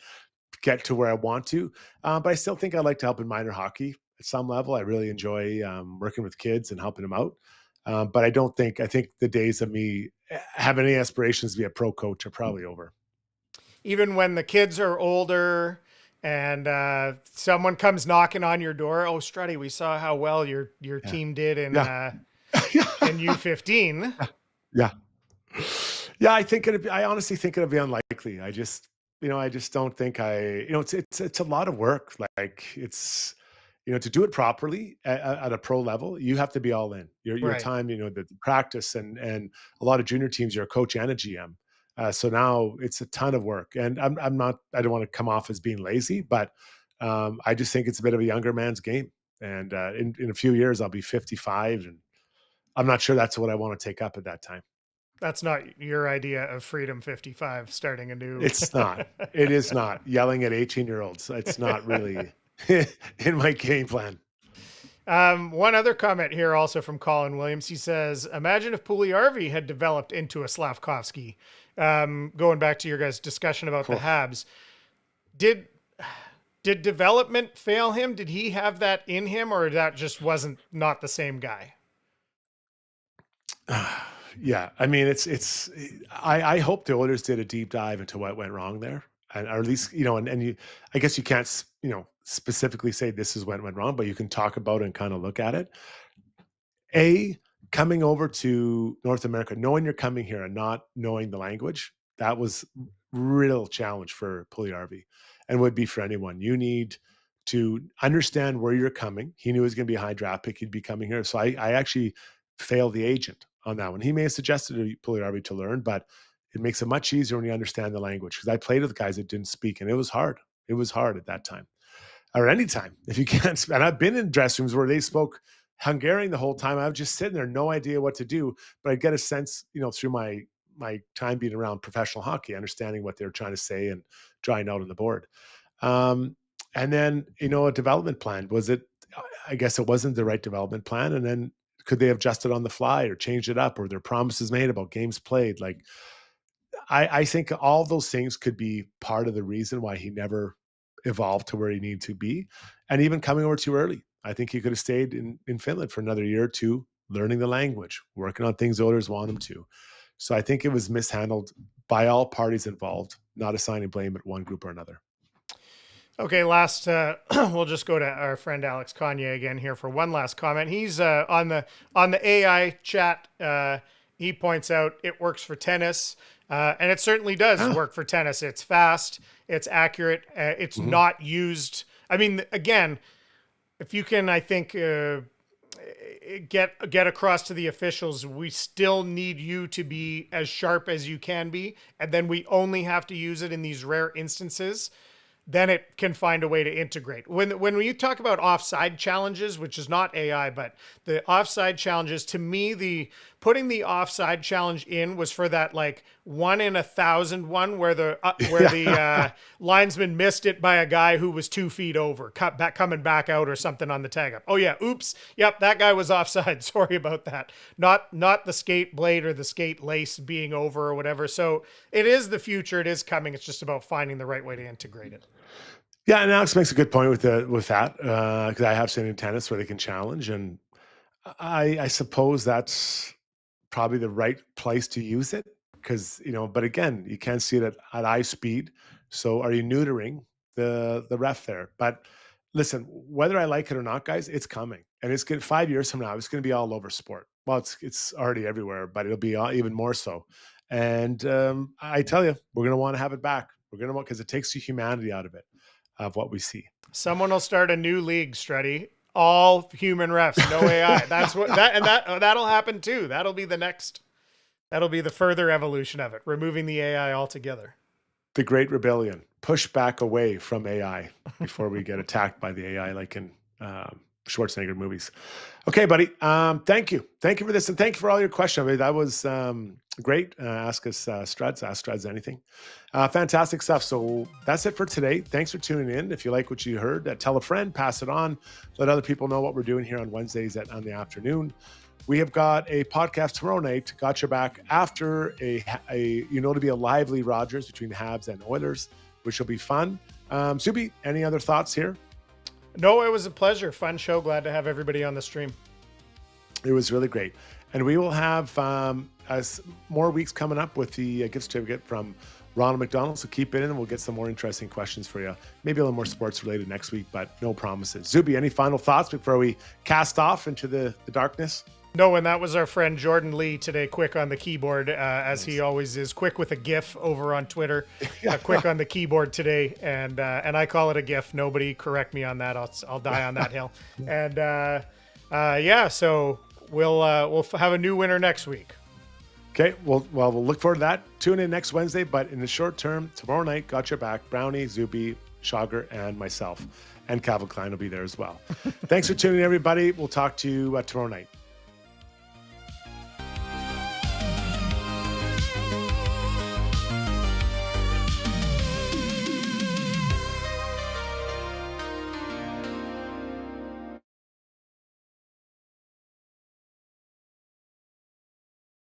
get to where I want to. But I still think I'd like to help in minor hockey at some level. I really enjoy working with kids and helping them out. But I think the days of me having any aspirations to be a pro coach are probably over. Even when the kids are older and someone comes knocking on your door, oh, Struddy, we saw how well your team did in U15. Yeah. I honestly think it'd be unlikely. I just don't think it's a lot of work. Like it's, to do it properly at a pro level, you have to be all in your Right. time, the practice and a lot of junior teams, you're a coach and a GM. So now it's a ton of work, and I don't want to come off as being lazy, but I just think it's a bit of a younger man's game. And in a few years, I'll be 55, and I'm not sure that's what I want to take up at that time. That's not your idea of Freedom 55, starting a new... It's not. It is not. Yelling at 18-year-olds. It's not really in my game plan. One other comment here also from Colin Williams. He says, imagine if Puljujarvi had developed into a Slavkovsky. Going back to your guys' discussion about the Habs. Did development fail him? Did he have that in him, or that just wasn't not the same guy? Yeah, I mean, I hope the Oilers did a deep dive into what went wrong there, or at least I guess you can't specifically say this is what went wrong, but you can talk about it and kind of look at it. Coming over to North America, knowing you're coming here and not knowing the language, that was real challenge for Puljujarvi, and would be for anyone. You need to understand where you're coming. He knew he was going to be a high draft pick. He'd be coming here, so I actually failed the agent on that one. He may have suggested to Puljujarvi to learn, but it makes it much easier when you understand the language, because I played with guys that didn't speak, and it was hard. It was hard at that time, or any time if you can't. And I've been in dressing rooms where they spoke Hungarian the whole time. I was just sitting there, no idea what to do, but I get a sense, through my time being around professional hockey, understanding what they're trying to say and drawing out on the board. And then, a development plan. I guess it wasn't the right development plan. And then could they have adjusted on the fly or changed it up, or their promises made about games played? Like, I think all those things could be part of the reason why he never evolved to where he needed to be. And even coming over too early. I think he could have stayed in Finland for another year or two, learning the language, working on things the Oilers want him to. So I think it was mishandled by all parties involved, not assigning blame at one group or another. Okay, last, we'll just go to our friend Alex Kanye again here for one last comment. He's on the AI chat. He points out it works for tennis, and it certainly does work for tennis. It's fast, it's accurate, it's not used. I mean, again, if you can, I think, get across to the officials, we still need you to be as sharp as you can be, and then we only have to use it in these rare instances. Then it can find a way to integrate. When you talk about offside challenges, which is not AI, but the offside challenges, to me, putting the offside challenge in was for that like 1 in 1,000 one where the linesman missed it by a guy who was 2 feet over, coming back out or something on the tag up. Oh yeah, oops, yep, that guy was offside. Sorry about that. Not the skate blade or the skate lace being over or whatever. So it is the future. It is coming. It's just about finding the right way to integrate it. Yeah, and Alex makes a good point with that, because I have seen in tennis where they can challenge, and I suppose that's probably the right place to use it, because but again, you can't see it at eye speed. So are you neutering the ref there? But listen, whether I like it or not, guys, it's coming, and it's good. 5 years from now, it's going to be all over sport. Well, it's already everywhere, but it'll be even more so. And I tell you, we're going to want to have it back. We're going to want, because it takes the humanity out of it, of what we see. Someone will start a new league, Struddy. All human refs, no AI. That's what that'll happen too. That'll be the further evolution of it, removing the AI altogether. The Great Rebellion. Push back away from AI before we get attacked by the AI, like in Schwarzenegger movies. Okay, buddy. Thank you for this, and thank you for all your questions. I mean, that was great. Ask us Struds. Ask Struds anything. Fantastic stuff. So that's it for today. Thanks for tuning in. If you like what you heard, tell a friend, pass it on, let other people know what we're doing here on Wednesdays on the afternoon. We have got a podcast tomorrow night, Got Your Back, after to be a lively Rogers between Habs and Oilers, which will be fun. Zubie, any other thoughts here? No, it was a pleasure. Fun show. Glad to have everybody on the stream. It was really great. And we will have more weeks coming up with the gift certificate from Ronald McDonald. So keep it in and we'll get some more interesting questions for you. Maybe a little more sports related next week, but no promises. Zubie, any final thoughts before we cast off into the darkness? No, and that was our friend Jordan Lee today, quick on the keyboard, as he always is, quick with a GIF over on Twitter, quick on the keyboard today, and I call it a GIF. Nobody correct me on that. I'll die on that hill. And so we'll have a new winner next week. Okay, well, we'll look forward to that. Tune in next Wednesday, but in the short term, tomorrow night, Got Your Back, Brownie, Zubie, Shaugger, and myself. And Calvin Klein will be there as well. Thanks for tuning in, everybody. We'll talk to you tomorrow night.